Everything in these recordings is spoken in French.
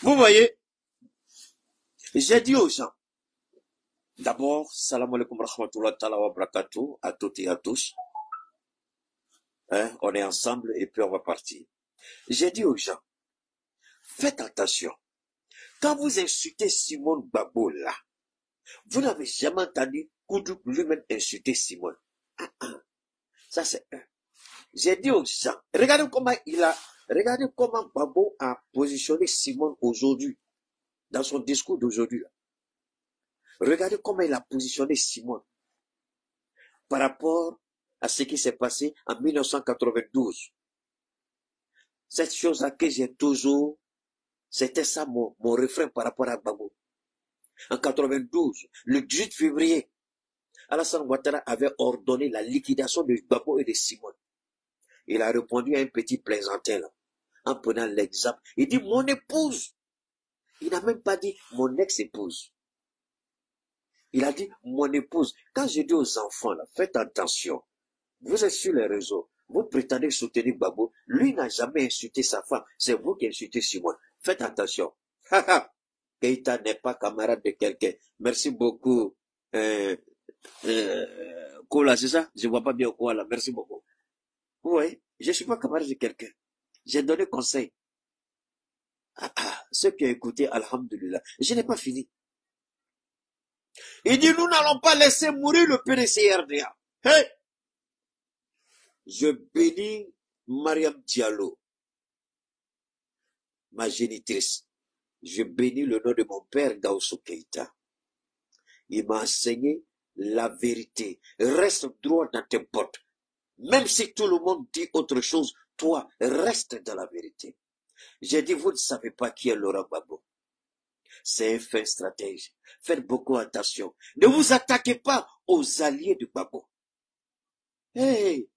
Vous voyez, j'ai dit aux gens, d'abord, salam alaikum rahmatullah ta'ala wa barakatuh, à toutes et à tous. Hein, on est ensemble et puis on va partir. J'ai dit aux gens, faites attention. Quand vous insultez Simone Gbagbo là, vous n'avez jamais entendu Koudou lui-même insulter Simone. Ça c'est un. J'ai dit aux gens, regardez comment Gbagbo a positionné Simone aujourd'hui, dans son discours d'aujourd'hui. Regardez comment il a positionné Simone par rapport à ce qui s'est passé en 1992. Cette chose-là que j'ai toujours, c'était ça mon refrain par rapport à Gbagbo. En 92, le 18 février, Alassane Ouattara avait ordonné la liquidation de Gbagbo et de Simone. Il a répondu à un petit plaisantin là, en prenant l'exemple. Il dit mon épouse. Il n'a même pas dit mon ex-épouse. Il a dit mon épouse. Quand je dis aux enfants là, faites attention. Vous êtes sur les réseaux. Vous prétendez soutenir Gbagbo. Lui n'a jamais insulté sa femme. C'est vous qui insultez Simone. Faites attention. Keïta n'est pas camarade de quelqu'un. Merci beaucoup. Kola, c'est ça? Je vois pas bien quoi là. Merci beaucoup. Vous voyez, je suis pas camarade de quelqu'un. J'ai donné conseil. Ceux qui ont écouté, alhamdulillah. Je n'ai pas fini. Il dit, nous n'allons pas laisser mourir le PDCRDA. Hey! Je bénis Mariam Diallo, ma génitrice. Je bénis le nom de mon père, Gausso Keïta. Il m'a enseigné la vérité. Reste droit dans tes bottes. Même si tout le monde dit autre chose, toi, reste dans la vérité. J'ai dit, vous ne savez pas qui est Laurent Gbagbo. C'est un fin stratège. Faites beaucoup attention. Ne vous attaquez pas aux alliés de Gbagbo. Hey!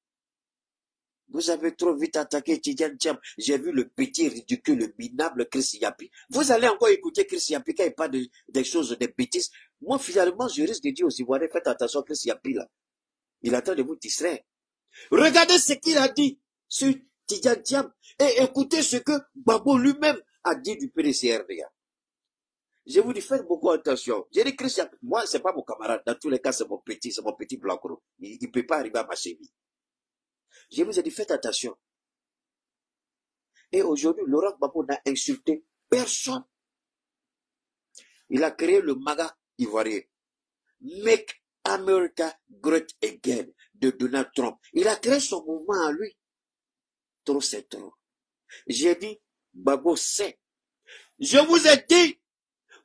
Vous avez trop vite attaqué Tidjane Thiam. J'ai vu le petit ridicule, le minable Chris Yapi. Vous allez encore écouter Chris Yapi quand il parle des choses, des bêtises. Moi, finalement, je risque de dire aux Ivoiriens, faites attention à Chris Yapi là. Il attend de vous distraire. Regardez ce qu'il a dit sur Tidjane Thiam et écoutez ce que Gbagbo lui-même a dit du PDCRDA. Je vous dis, faites beaucoup attention. J'ai dit, Chris Yapi, moi, c'est pas mon camarade. Dans tous les cas, c'est mon petit blanc. Il ne peut pas arriver à ma cheville. Je vous ai dit, faites attention. Et aujourd'hui, Laurent Gbagbo n'a insulté personne. Il a créé le MAGA ivoirien. Make America Great Again de Donald Trump. Il a créé son mouvement à lui. Trop, c'est trop. J'ai dit, Gbagbo sait. Je vous ai dit,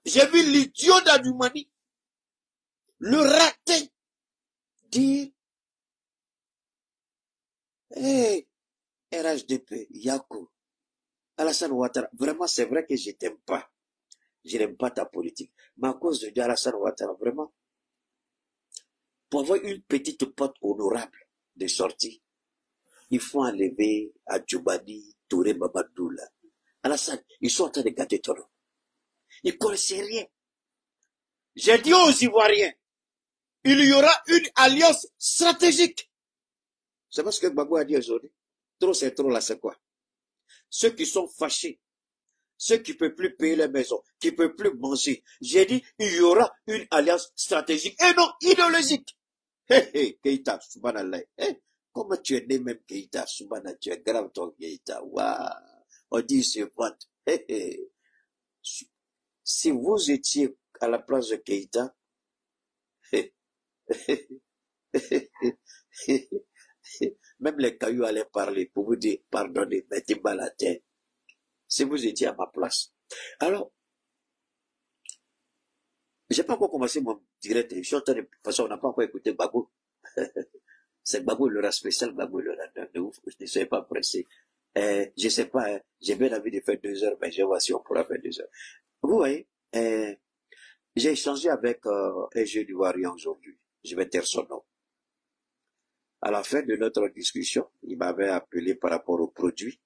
j'ai vu l'idiot d'Adumani, le raté, dire, hey, RHDP, Yakou, Alassane Ouattara, vraiment c'est vrai que je t'aime pas. Je n'aime pas ta politique. Mais à cause de Alassane Ouattara, vraiment, pour avoir une petite porte honorable de sortie, il faut enlever à Djoubani, Touré, Mamadou, Alassane, ils sont en train de gâter ton nom. Ils ne connaissent rien. J'ai dit aux Ivoiriens, il y aura une alliance stratégique. C'est pas ce que Gbagbo a dit aujourd'hui. Trop c'est trop là, c'est quoi? Ceux qui sont fâchés, ceux qui ne peuvent plus payer les maisons, qui ne peuvent plus manger. J'ai dit, il y aura une alliance stratégique et non idéologique. Hé hé, Keïta, subhanallah. Hey, comment tu es né même Keïta, subhanallah, tu es grave ton Keïta. Waouh, on dit il se vante. Hey, hey. Si vous étiez à la place de Keïta, même les cailloux allaient parler pour vous dire, pardonnez, mettez-moi la terre. Si vous étiez à ma place. Alors, j'ai pas encore commencé mon direct. Je suis en train de, parce qu'on n'a pas encore écouté Gbagbo. C'est Gbagbo le rat spécial, Gbagbo le rat de ouf. Ne soyez pas pressés. Je sais pas, hein, j'ai bien envie de faire 2 heures, mais je vois si on pourra faire 2 heures. Vous voyez, j'ai échangé avec un jeune Ivoirien aujourd'hui. Je vais taire son nom. À la fin de notre discussion, il m'avait appelé par rapport aux produits.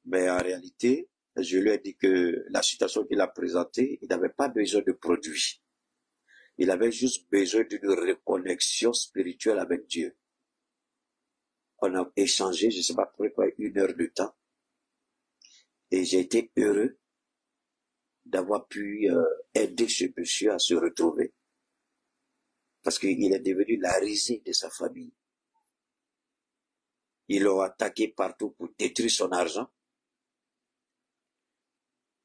Mais en réalité, je lui ai dit que la situation qu'il a présentée, il n'avait pas besoin de produits. Il avait juste besoin d'une reconnexion spirituelle avec Dieu. On a échangé, je ne sais pas pourquoi, 1 heure de temps. Et j'ai été heureux d'avoir pu aider ce monsieur à se retrouver. Parce qu'il est devenu la risée de sa famille. Ils l'ont attaqué partout pour détruire son argent.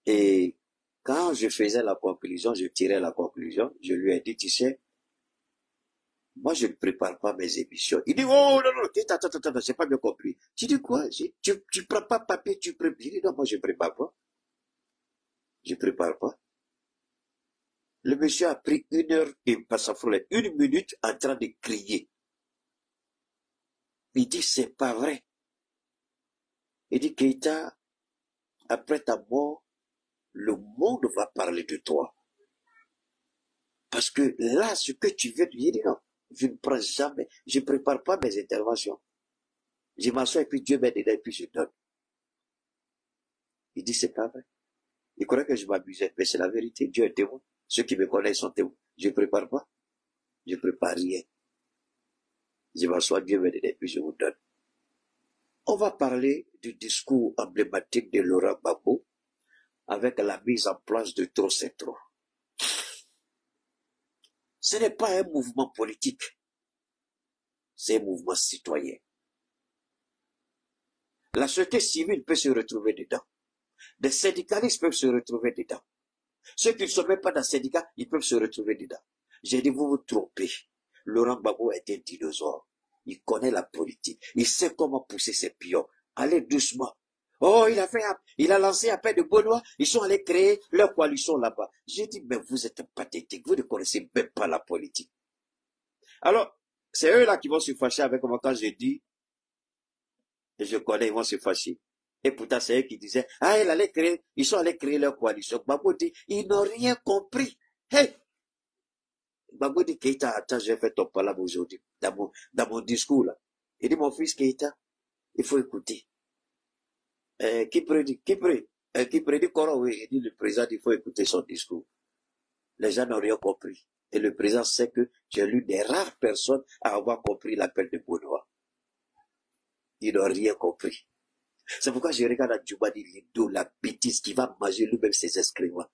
Et quand je faisais la conclusion, je tirais la conclusion, je lui ai dit, tu sais, moi je ne prépare pas mes émissions. Il dit, oh non, non, attends, j'ai pas bien compris. Tu dis quoi? Tu prends pas papier, tu prépares. Il dit, non, moi je ne prépare pas. Je ne prépare pas. Le monsieur a pris 1 heure et passe à 1 minute en train de crier. Il dit, c'est pas vrai. Il dit, Keïta, après ta mort, le monde va parler de toi. Parce que là, ce que tu veux dire, non, je ne prends jamais, je ne prépare pas mes interventions. Je m'assois et puis Dieu m'aide et puis je donne. Il dit, c'est pas vrai. Il croit que je m'abusais, mais c'est la vérité. Dieu est témoin. Ceux qui me connaissent sont témoins. Je ne prépare pas. Je ne prépare rien. Je m'assois, Dieu m'aide et puis je vous donne. On va parler du discours emblématique de Laurent Gbagbo avec la mise en place de Trop c'est trop. Ce n'est pas un mouvement politique, c'est un mouvement citoyen. La société civile peut se retrouver dedans. Des syndicalistes peuvent se retrouver dedans. Ceux qui ne sont même pas dans le syndicat, ils peuvent se retrouver dedans. J'ai dit, vous vous trompez. Laurent Gbagbo est un dinosaure. Il connaît la politique. Il sait comment pousser ses pions. Allez doucement. Oh, il a lancé appel de Benoît. Ils sont allés créer leur coalition là-bas. J'ai dit, mais vous êtes pathétique. Vous ne connaissez même pas la politique. Alors, c'est eux là qui vont se fâcher avec moi quand je dis, et je connais, ils vont se fâcher. Et pourtant, c'est eux qui disaient, ah, ils sont allés créer leur coalition. Gbagbo dit, ils n'ont rien compris. Hey! Gbagbo dit, Keïta, attends, j'ai fait ton palabre aujourd'hui, dans mon discours là. Il dit, mon fils Keïta, il faut écouter. Qui prédit Koro, oui, il dit, le président, il faut écouter son discours. Les gens n'ont rien compris. Et le président sait que j'ai l'une des rares personnes à avoir compris l'appel de Benoît. Ils n'ont rien compris. C'est pourquoi je regarde à Djoubani Lindo, la bêtise qui va manger lui-même ses excréments.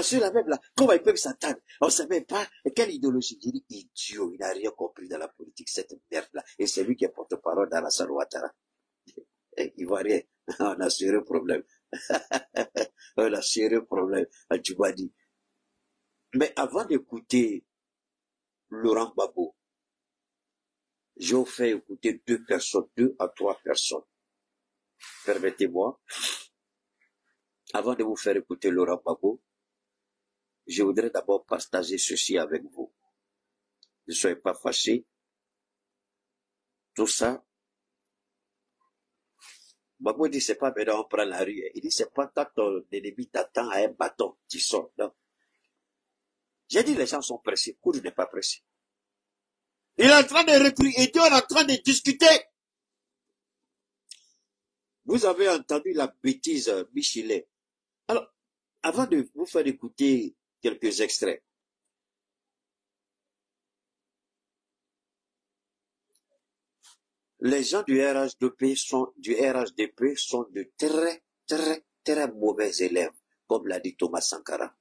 Sur la même là, comment ils peuvent s'attendre? On ne sait même pas quelle idéologie. Il dit, idiot, il n'a rien compris dans la politique, cette merde-là. Et c'est lui qui est porte-parole d'Alassane Ouattara. Il voit rien. On a sérieux problème. On a sérieux problème à Djoubani. Mais avant d'écouter Laurent Gbagbo, j'ai fait écouter 2 à 3 personnes. Permettez-moi, avant de vous faire écouter Laurent Gbagbo, je voudrais d'abord partager ceci avec vous. Ne soyez pas fâchés. Tout ça, Gbagbo dit, c'est pas maintenant on prend la rue. Il dit, c'est pas quand ton ennemi t'attend à un bâton, tu sors. Non. J'ai dit, les gens sont pressés. Koudou n'est pas pressé. Il est en train de recruter, et Dieu est en train de discuter. Vous avez entendu la bêtise Michelet. Alors, avant de vous faire écouter quelques extraits, les gens du RHDP sont de très mauvais élèves, comme l'a dit Thomas Sankara.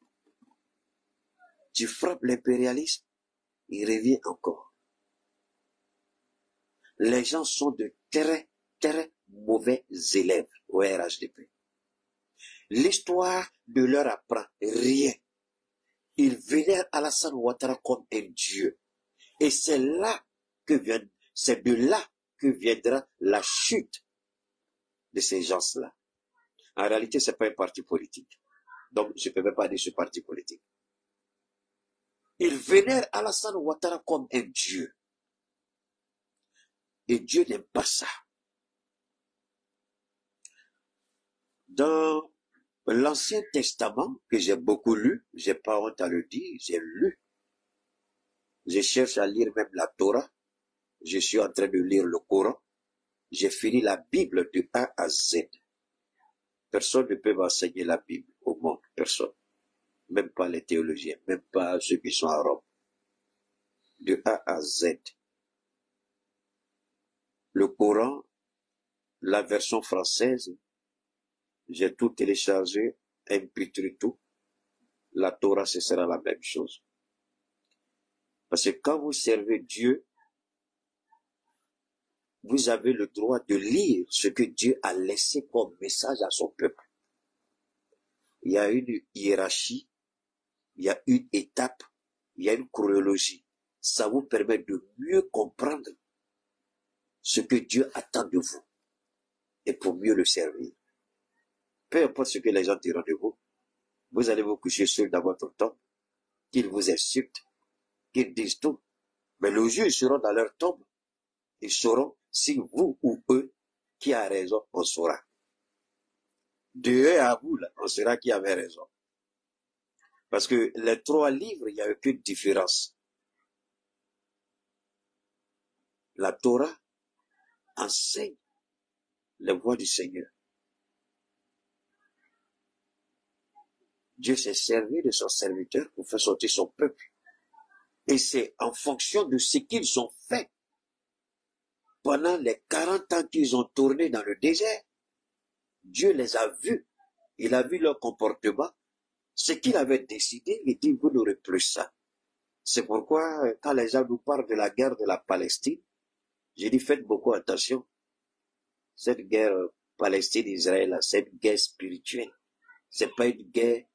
Tu frappes l'impérialisme, il revient encore. Les gens sont de très mauvais élèves au RHDP. L'histoire ne leur apprend rien. Ils vénèrent Alassane Ouattara comme un dieu. Et c'est de là que viendra la chute de ces gens-là. En réalité, ce n'est pas un parti politique. Donc, je ne peux même pas dire ce parti politique. Ils vénèrent Alassane Ouattara comme un dieu. Et Dieu n'aime pas ça. Dans l'Ancien Testament, que j'ai beaucoup lu, j'ai pas honte à le dire, j'ai lu. Je cherche à lire même la Torah. Je suis en train de lire le Coran. J'ai fini la Bible de A à Z. Personne ne peut m'enseigner la Bible au monde, personne. Même pas les théologiens, même pas ceux qui sont à Rome. De A à Z. Le Coran, la version française, j'ai tout téléchargé, MP3 tout. la Torah, ce sera la même chose. Parce que quand vous servez Dieu, vous avez le droit de lire ce que Dieu a laissé comme message à son peuple. Il y a une hiérarchie, il y a une étape, il y a une chronologie. Ça vous permet de mieux comprendre ce que Dieu attend de vous et pour mieux le servir. Peu importe ce que les gens diront de vous, vous allez vous coucher seul dans votre tombe, qu'ils vous insultent, qu'ils disent tout. Mais le jour, ils seront dans leur tombe. Ils sauront si vous ou eux qui a raison, on saura. De eux à vous, là, on saura qui avait raison. Parce que les 3 livres, il n'y a aucune différence. La Torah enseigne les voies du Seigneur. Dieu s'est servi de son serviteur pour faire sortir son peuple. Et c'est en fonction de ce qu'ils ont fait pendant les 40 ans qu'ils ont tourné dans le désert. Dieu les a vus. Il a vu leur comportement. Ce qu'il avait décidé, il dit, vous n'aurez plus ça. C'est pourquoi, quand les gens nous parlent de la guerre de la Palestine, j'ai dit, faites beaucoup attention. Cette guerre Palestine-Israël, c'est une guerre spirituelle. C'est pas une guerre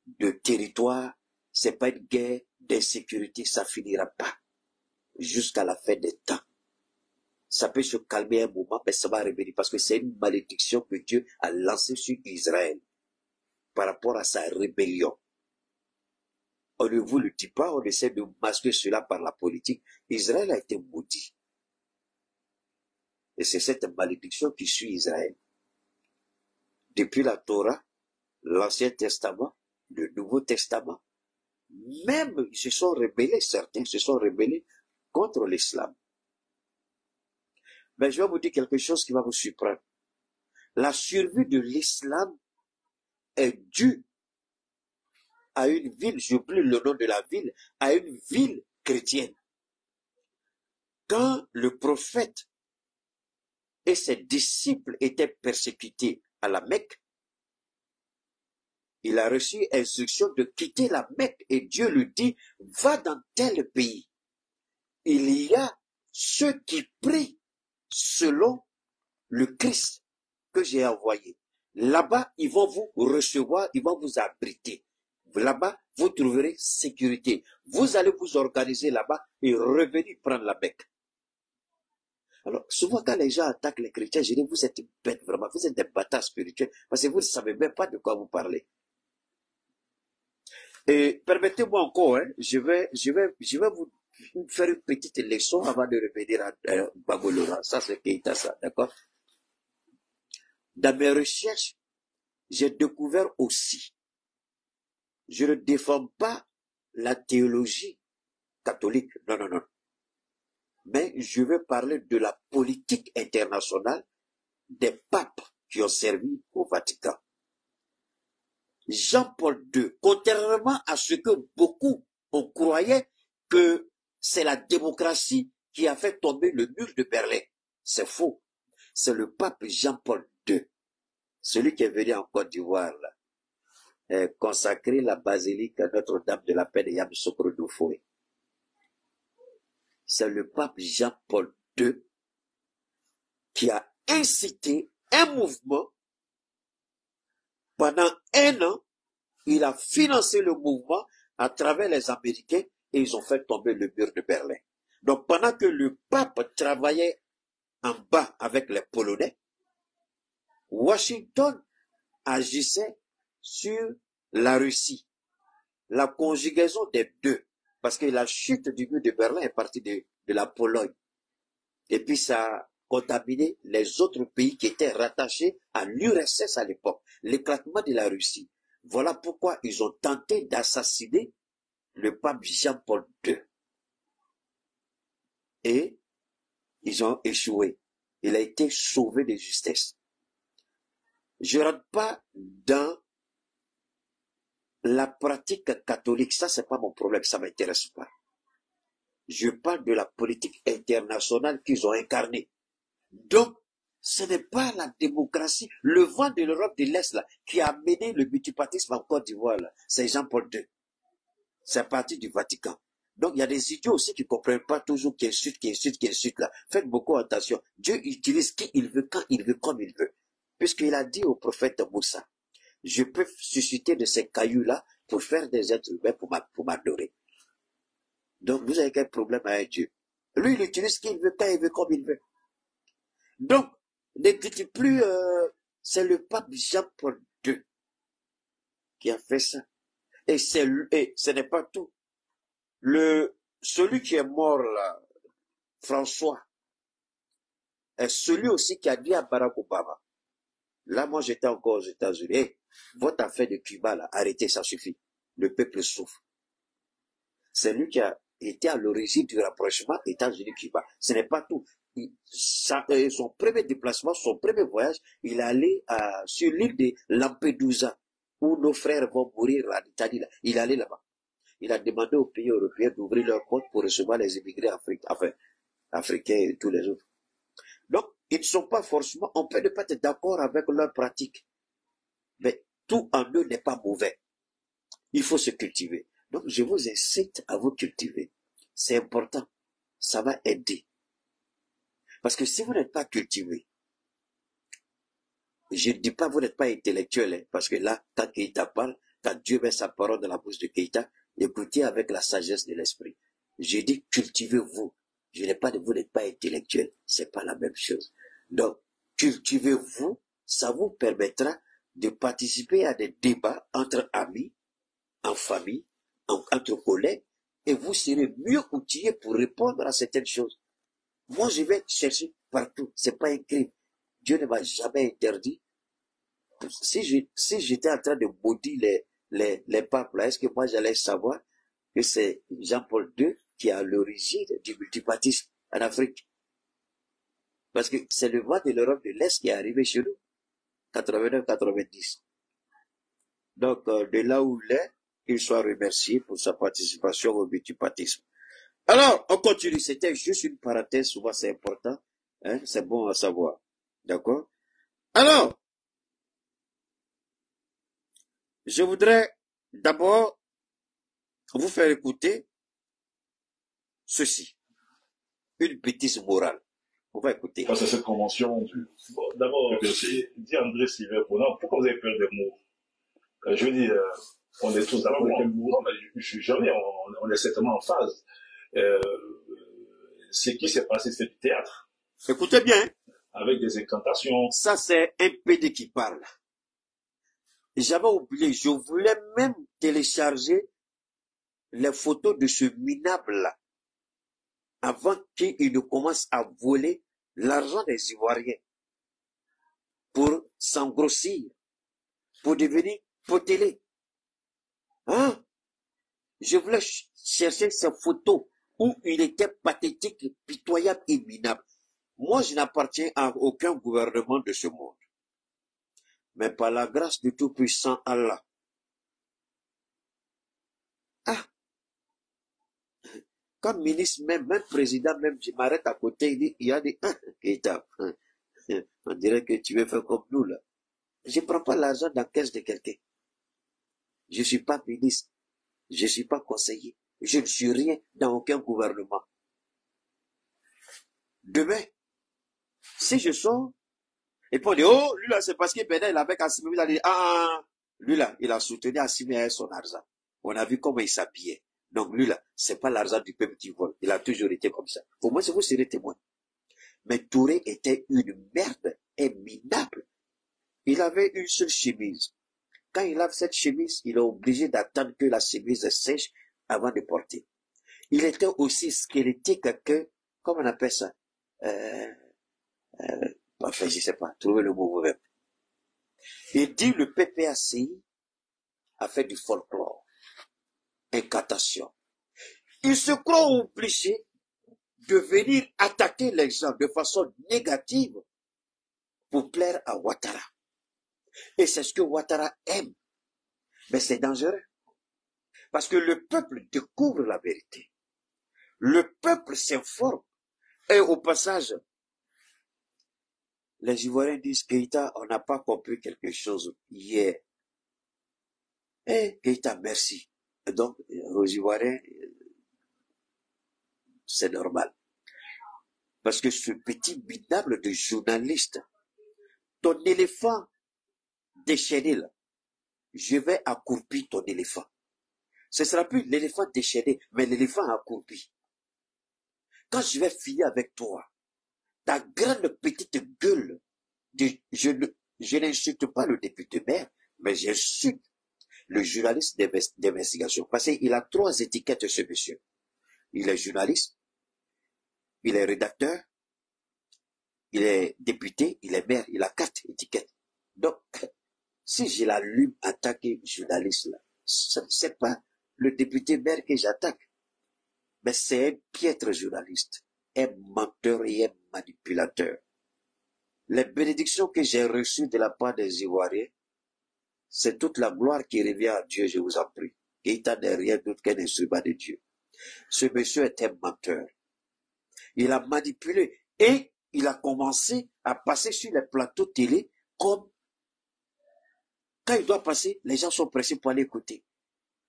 de territoire. C'est pas une guerre d'insécurité. Ça finira pas jusqu'à la fin des temps. Ça peut se calmer un moment, mais ça va revenir parce que c'est une malédiction que Dieu a lancée sur Israël par rapport à sa rébellion. On ne vous le dit pas, on essaie de masquer cela par la politique. Israël a été maudit. Et c'est cette malédiction qui suit Israël. Depuis la Torah, l'Ancien Testament, le Nouveau Testament, même ils se sont rebellés, certains se sont rebellés contre l'islam. Mais je vais vous dire quelque chose qui va vous surprendre. La survie de l'islam est due à une ville, j'oublie le nom de la ville, à une ville chrétienne. Quand le prophète et ses disciples étaient persécutés à la Mecque, il a reçu instruction de quitter la Mecque et Dieu lui dit, va dans tel pays. Il y a ceux qui prient selon le Christ que j'ai envoyé. Là-bas, ils vont vous recevoir, ils vont vous abriter. Là-bas, vous trouverez sécurité. Vous allez vous organiser là-bas et revenir prendre la Mecque. Alors, souvent quand les gens attaquent les chrétiens, je dis, vous êtes bêtes vraiment, vous êtes des bâtards spirituels, parce que vous ne savez même pas de quoi vous parlez. Et permettez-moi encore, hein, je vais vous faire une petite leçon avant de revenir à Bagolora. Ça, c'est Keïta, ça, d'accord? Dans mes recherches, j'ai découvert aussi, je ne défends pas la théologie catholique, non, non, non. Mais je vais parler de la politique internationale des papes qui ont servi au Vatican. Jean-Paul II, contrairement à ce que beaucoup ont croyait que c'est la démocratie qui a fait tomber le mur de Berlin. C'est faux. C'est le pape Jean-Paul II, celui qui est venu en Côte d'Ivoire, consacrer la basilique à Notre-Dame de la Paix de Yamoussoukro Doufoé. C'est le pape Jean-Paul II qui a incité un mouvement. Pendant 1 an, il a financé le mouvement à travers les Américains et ils ont fait tomber le mur de Berlin. Donc pendant que le pape travaillait en bas avec les Polonais, Washington agissait sur la Russie. La conjugaison des deux. Parce que la chute du mur de Berlin est partie de la Pologne. Et puis ça a contaminé les autres pays qui étaient rattachés à l'URSS à l'époque. L'éclatement de la Russie. Voilà pourquoi ils ont tenté d'assassiner le pape Jean-Paul II. Et ils ont échoué. Il a été sauvé de justesse. Je ne rentre pas dans la pratique catholique, ça c'est pas mon problème, ça m'intéresse pas. Je parle de la politique internationale qu'ils ont incarnée. Donc, Ce n'est pas la démocratie. Le vent de l'Europe de l'Est, là, qui a mené le multipartisme en Côte d'Ivoire, c'est Jean-Paul II. C'est parti du Vatican. Donc, il y a des idiots aussi qui ne comprennent pas toujours qui insulte, là. Faites beaucoup attention. Dieu utilise qui il veut, quand il veut, comme il veut. Puisqu'il a dit au prophète Moussa, je peux susciter de ces cailloux-là pour faire des êtres humains pour m'adorer. Donc, vous avez quel problème avec Dieu? Lui, il utilise qui il veut, quand il veut, comme il veut. Donc, ne dites plus, c'est le pape Jean-Paul II qui a fait ça. Et ce n'est pas tout. Celui qui est mort là, François, est celui aussi qui a dit à Barack Obama, là, moi, j'étais encore aux États-Unis, hey, votre affaire de Cuba, là, arrêtez, ça suffit. Le peuple souffre. C'est lui qui a été à l'origine du rapprochement États-Unis-Cuba. Ce n'est pas tout. Son premier déplacement, son premier voyage, il est allé sur l'île de Lampedusa, où nos frères vont mourir en Italie. Là. Il est allé là-bas. Il a demandé aux pays européens d'ouvrir leurs comptes pour recevoir les immigrés africains et tous les autres. Donc, ils ne sont pas forcément, on peut ne pas être d'accord avec leurs pratiques. Mais tout en eux n'est pas mauvais. Il faut se cultiver. Donc, je vous incite à vous cultiver. C'est important. Ça va aider. Parce que si vous n'êtes pas cultivé, je ne dis pas vous n'êtes pas intellectuel, hein, parce que là, quand Keïta parle, quand Dieu met sa parole dans la bouche de Keïta, écoutez avec la sagesse de l'esprit. Je dis cultivez-vous. Je n'ai pas de vous n'êtes pas intellectuel. C'est pas la même chose. Donc, cultivez-vous. Ça vous permettra de participer à des débats entre amis, en famille, entre collègues, et vous serez mieux outillés pour répondre à certaines choses. Moi, je vais chercher partout. C'est pas un crime. Dieu ne m'a jamais interdit. Si j'étais en train de maudire les papes, est-ce que moi j'allais savoir que c'est Jean-Paul II qui est à l'origine du multipartisme en Afrique? Parce que c'est le vent de l'Europe de l'Est qui est arrivé chez nous. 89-90. Donc, de là où il est, qu'il soit remercié pour sa participation au multipartisme. Alors, on continue. C'était juste une parenthèse, souvent c'est important. Hein? C'est bon à savoir. D'accord? Alors, je voudrais d'abord vous faire écouter ceci. Une bêtise morale. On va écouter. Face à cette convention, bon, d'abord, dit André Sylvain, pourquoi vous avez peur des mots? Je veux dire, on est tous d'accord. Non, mais jamais, on est certainement en phase. Ce qui s'est passé, c'est du théâtre. Écoutez bien. Avec des incantations. Ça, c'est un PD qui parle. J'avais oublié, je voulais même télécharger les photos de ce minable-là avant qu'il ne commence à voler l'argent des Ivoiriens pour s'engrossir, pour devenir potelé. Hein? Je voulais chercher ces photos où il était pathétique, pitoyable et minable. Moi, je n'appartiens à aucun gouvernement de ce monde. Mais par la grâce du Tout-Puissant Allah. Ah! Comme ministre, même président, même, je m'arrête à côté, il y a des, on dirait que tu veux faire comme nous, là. Je ne prends pas l'argent dans la caisse de quelqu'un. Je ne suis pas ministre. Je ne suis pas conseiller. Je ne suis rien dans aucun gouvernement. Demain, si je sors, et puis on dit, oh, lui là, c'est parce qu'il il avait Assimi, il a dit, lui là, il a soutenu Assimi avec son argent. On a vu comment il s'habillait. Donc lui là, c'est pas l'argent du peuple qui vole. Il a toujours été comme ça. Au moins, vous serez témoin. Mais Touré était une merde et minable. Il avait une seule chemise. Quand il a cette chemise, il est obligé d'attendre que la chemise sèche avant de porter. Il était aussi squelettique que, comment on appelle ça? Enfin, je sais pas, trouvez le mot même. Il dit le PPACI a fait du folklore, incantation. Il se croit obligé de venir attaquer les gens de façon négative pour plaire à Ouattara. Et c'est ce que Ouattara aime. Mais c'est dangereux. Parce que le peuple découvre la vérité. Le peuple s'informe. Et au passage, Les Ivoiriens disent, Keïta, on n'a pas compris quelque chose hier. Eh, Keïta, merci. Et donc, aux Ivoiriens, c'est normal. Parce que ce petit minable de journaliste, ton éléphant déchaîné là, je vais accroupir ton éléphant. Ce ne sera plus l'éléphant déchaîné, mais l'éléphant accroupi. Quand je vais finir avec toi, ta grande petite gueule, je n'insulte pas le député maire, mais j'insulte le journaliste d'investigation. Parce qu'il a 3 étiquettes, ce monsieur. Il est journaliste, il est rédacteur, il est député, il est maire, il a 4 étiquettes. Donc, si je l'allume attaquer journaliste, là, c'est pas le député maire que j'attaque, mais c'est un piètre journaliste, un menteur et un manipulateur. Les bénédictions que j'ai reçues de la part des Ivoiriens, c'est toute la gloire qui revient à Dieu, je vous en prie. Keïta n'est rien d'autre qu'un instrument de Dieu. Ce monsieur est un menteur. Il a manipulé et il a commencé à passer sur les plateaux télé comme quand il doit passer, les gens sont pressés pour aller écouter.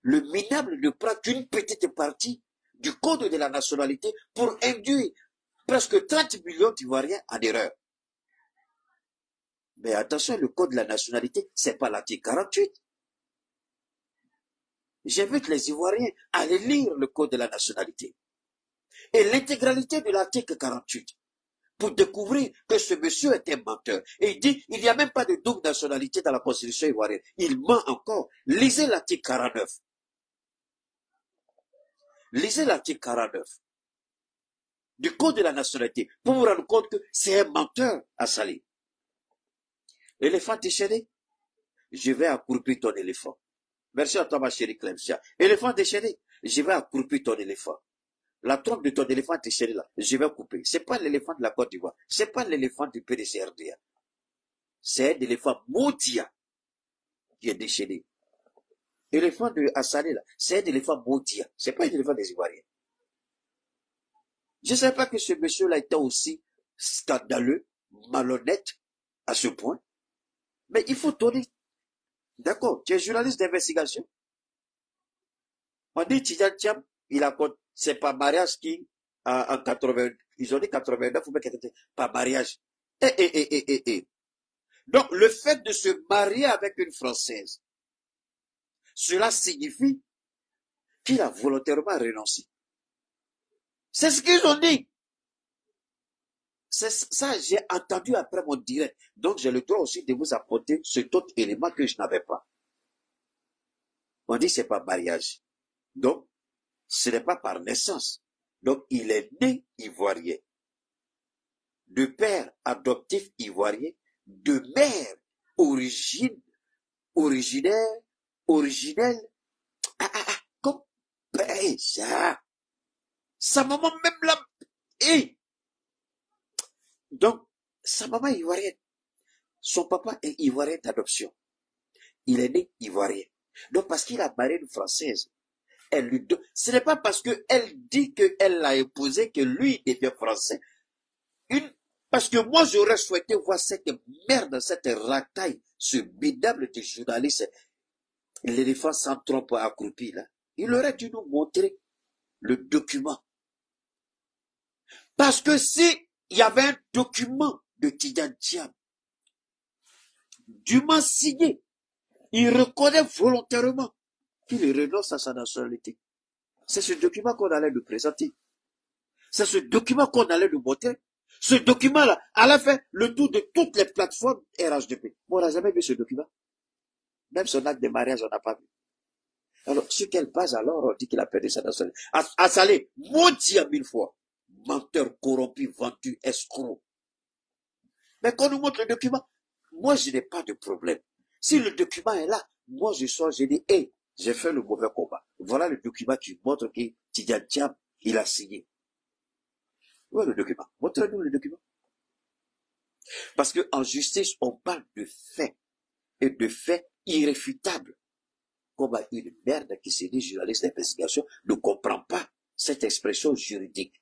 Le minable ne prend qu'une petite partie du code de la nationalité pour induire presque 30 millions d'Ivoiriens en erreur. Mais attention, le code de la nationalité, c'est pas l'article 48. J'invite les Ivoiriens à aller lire le code de la nationalité et l'intégralité de l'article 48 pour découvrir que ce monsieur est un menteur. Et il dit, il n'y a même pas de double nationalité dans la constitution ivoirienne. Il ment encore. Lisez l'article 49. Lisez l'article 49 du code de la nationalité pour vous rendre compte que c'est un menteur à Salé. Éléphant déchaîné, je vais accroupir ton éléphant. Merci à toi, ma chérie Clemcia. Éléphant déchaîné, je vais accroupir ton éléphant. La trompe de ton éléphant déchaîné là, je vais couper. C'est pas l'éléphant de la Côte d'Ivoire. C'est pas l'éléphant du PDCRDA. C'est un éléphant maudit qui est déchaîné. L'éléphant de Assalé là, c'est un éléphant maudit. C'est pas un éléphant des Ivoiriens. Je ne savais pas que ce monsieur-là était aussi scandaleux, malhonnête, à ce point. Mais il faut donner. D'accord, tu es journaliste d'investigation. On dit Tidjane Thiam, il a c'est pas mariage qui, en 80, ils ont dit 89, ou bien pas mariage. Donc, le fait de se marier avec une Française, cela signifie qu'il a volontairement renoncé. C'est ce qu'ils ont dit. C'est ça, j'ai entendu après mon direct. Donc, j'ai le droit aussi de vous apporter cet autre élément que je n'avais pas. On dit c'est pas mariage. Donc, ce n'est pas par naissance. Donc, il est né ivoirien. De père adoptif ivoirien, de mère originelle, comme ça. Sa maman même là, donc, sa maman est ivoirienne. Son papa est ivoirien d'adoption. Il est né ivoirien. Donc, parce qu'il a marié une Française, elle lui donne. Ce n'est pas parce qu'elle dit qu'elle l'a épousé que lui devient français. Parce que moi, j'aurais souhaité voir cette merde, cette racaille, ce minable de journaliste, l'éléphant sans trompe accroupi, là. Il aurait dû nous montrer le document. Parce que si il y avait un document de Tidjane Thiam, dûment signé, il reconnaît volontairement qu'il renonce à sa nationalité. C'est ce document qu'on allait nous présenter. C'est ce document qu'on allait nous montrer. Ce document-là, elle a fait le tour de toutes les plateformes RHDP. On n'a jamais vu ce document. Même son acte de mariage, on n'a pas vu. Alors, sur quelle base alors on dit qu'il a perdu sa nationalité? Assalé, maudit à 1000 fois. Menteur, corrompu, vendu, escroc. Mais quand on nous montre le document, moi je n'ai pas de problème. Si le document est là, moi je sors, je dis, hey, j'ai fait le mauvais combat. Voilà le document qui montre que Tidjane Thiam, il a signé. Où est le document? Montrez-nous le document. Parce qu'en justice, on parle de faits, et de faits irréfutables. Comme une merde qui s'est dit journaliste d'investigation ne comprend pas cette expression juridique.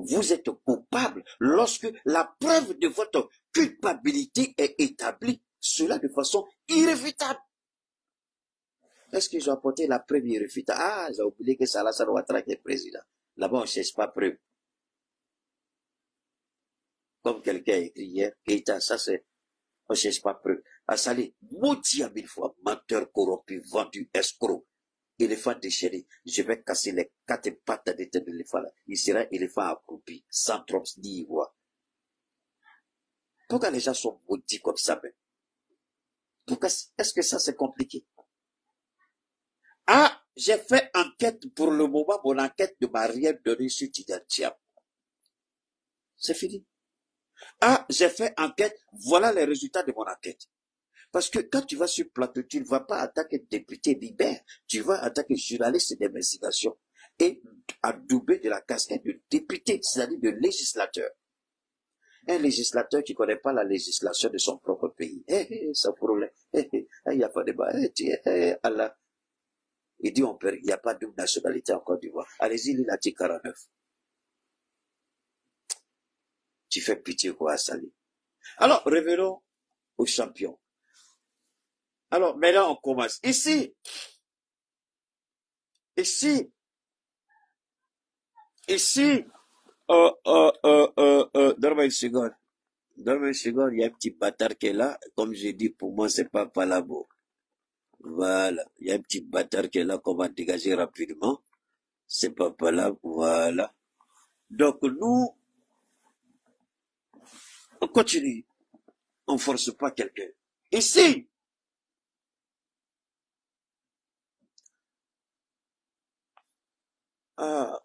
vous êtes coupable lorsque la preuve de votre culpabilité est établie, cela de façon irréfutable. Est-ce qu'ils ont apporté la preuve irréfutable? Ah, j'ai oublié que c'est Alassane Ouattara qui est président. Là-bas, on ne cherche pas preuve. Comme quelqu'un a écrit hier, Keïta, ça c'est, on ne cherche pas preuve. Assalé, maudit à 1000 fois, menteur corrompu, vendu, escroc, éléphant déchaîné. Je vais casser les 4 pattes de tête de l'éléphant là. Il sera éléphant accroupi, sans trop ni voix. Pourquoi les gens sont maudits comme ça, même? Pourquoi, est-ce que ça c'est compliqué? Ah, j'ai fait enquête pour le moment, mon enquête ne m'a rien donné sur Tidjane. C'est fini. Ah, j'ai fait enquête, voilà les résultats de mon enquête. Parce que quand tu vas sur plateau, tu ne vas pas attaquer député Bibert, tu vas attaquer journaliste d'investigation et adoubé de la casquette de député, c'est-à-dire de législateur. Un législateur qui ne connaît pas la législation de son propre pays. Ça problème. Il n'y a pas de débat. Allah. Il dit, il n'y a pas de nationalité en Côte d'Ivoire. Allez-y, il a dit 49. Tu fais pitié quoi à Sali. Alors, revenons aux champions. Alors, maintenant, on commence. Ici, donne-moi une seconde. Donne-moi une seconde, il y a un petit bâtard qui est là. Comme j'ai dit, pour moi, c'est pas Palabo. Voilà. Il y a un petit bâtard qui est là qu'on va dégager rapidement. C'est pas Palabo. Voilà. Donc, nous, on continue. On ne force pas quelqu'un. Ici, ah,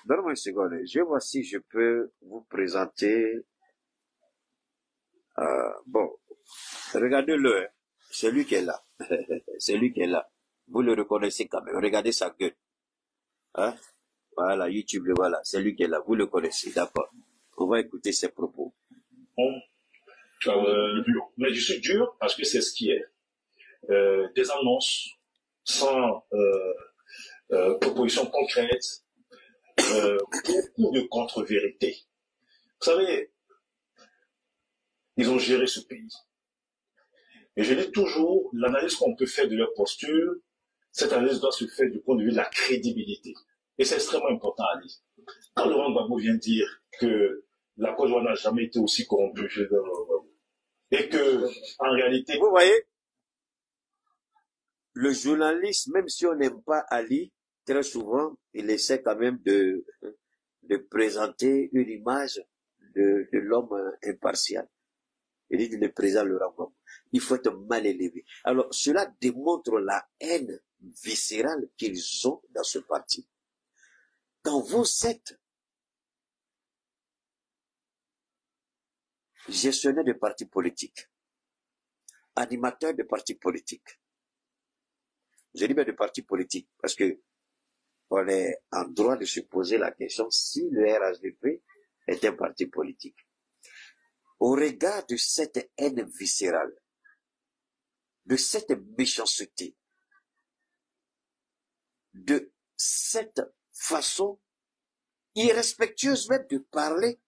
donne-moi une seconde. Je vois si je peux vous présenter. Bon, regardez-le. Hein. C'est lui qui est là. C'est lui qui est là. Vous le reconnaissez quand même. Regardez sa gueule. Hein? Voilà, YouTube, voilà. C'est lui qui est là. Vous le connaissez, d'accord. On va écouter ses propos. Dur. Mais je suis dur parce que c'est ce qui est. Des annonces sans propositions concrètes, beaucoup de contre-vérités. Vous savez, ils ont géré ce pays. Et je dis toujours, l'analyse qu'on peut faire de leur posture, cette analyse doit se faire du point de vue de la crédibilité. Et c'est extrêmement important à dire. Quand Laurent Gbagbo vient dire que la Côte d'Ivoire n'a jamais été aussi corrompue, et que, en réalité... Vous voyez, le journaliste, même si on n'aime pas Ali, très souvent, il essaie quand même de présenter une image de l'homme impartial. Il dit le président Laurent Gbagbo. Il faut être mal élevé. Alors, cela démontre la haine viscérale qu'ils ont dans ce parti. Quand vous êtes gestionnaire de partis politiques, animateur de partis politiques, je dis bien de partis politiques, parce que on est en droit de se poser la question si le RHDP est un parti politique. Au regard de cette haine viscérale, de cette méchanceté, de cette façon irrespectueuse même de parler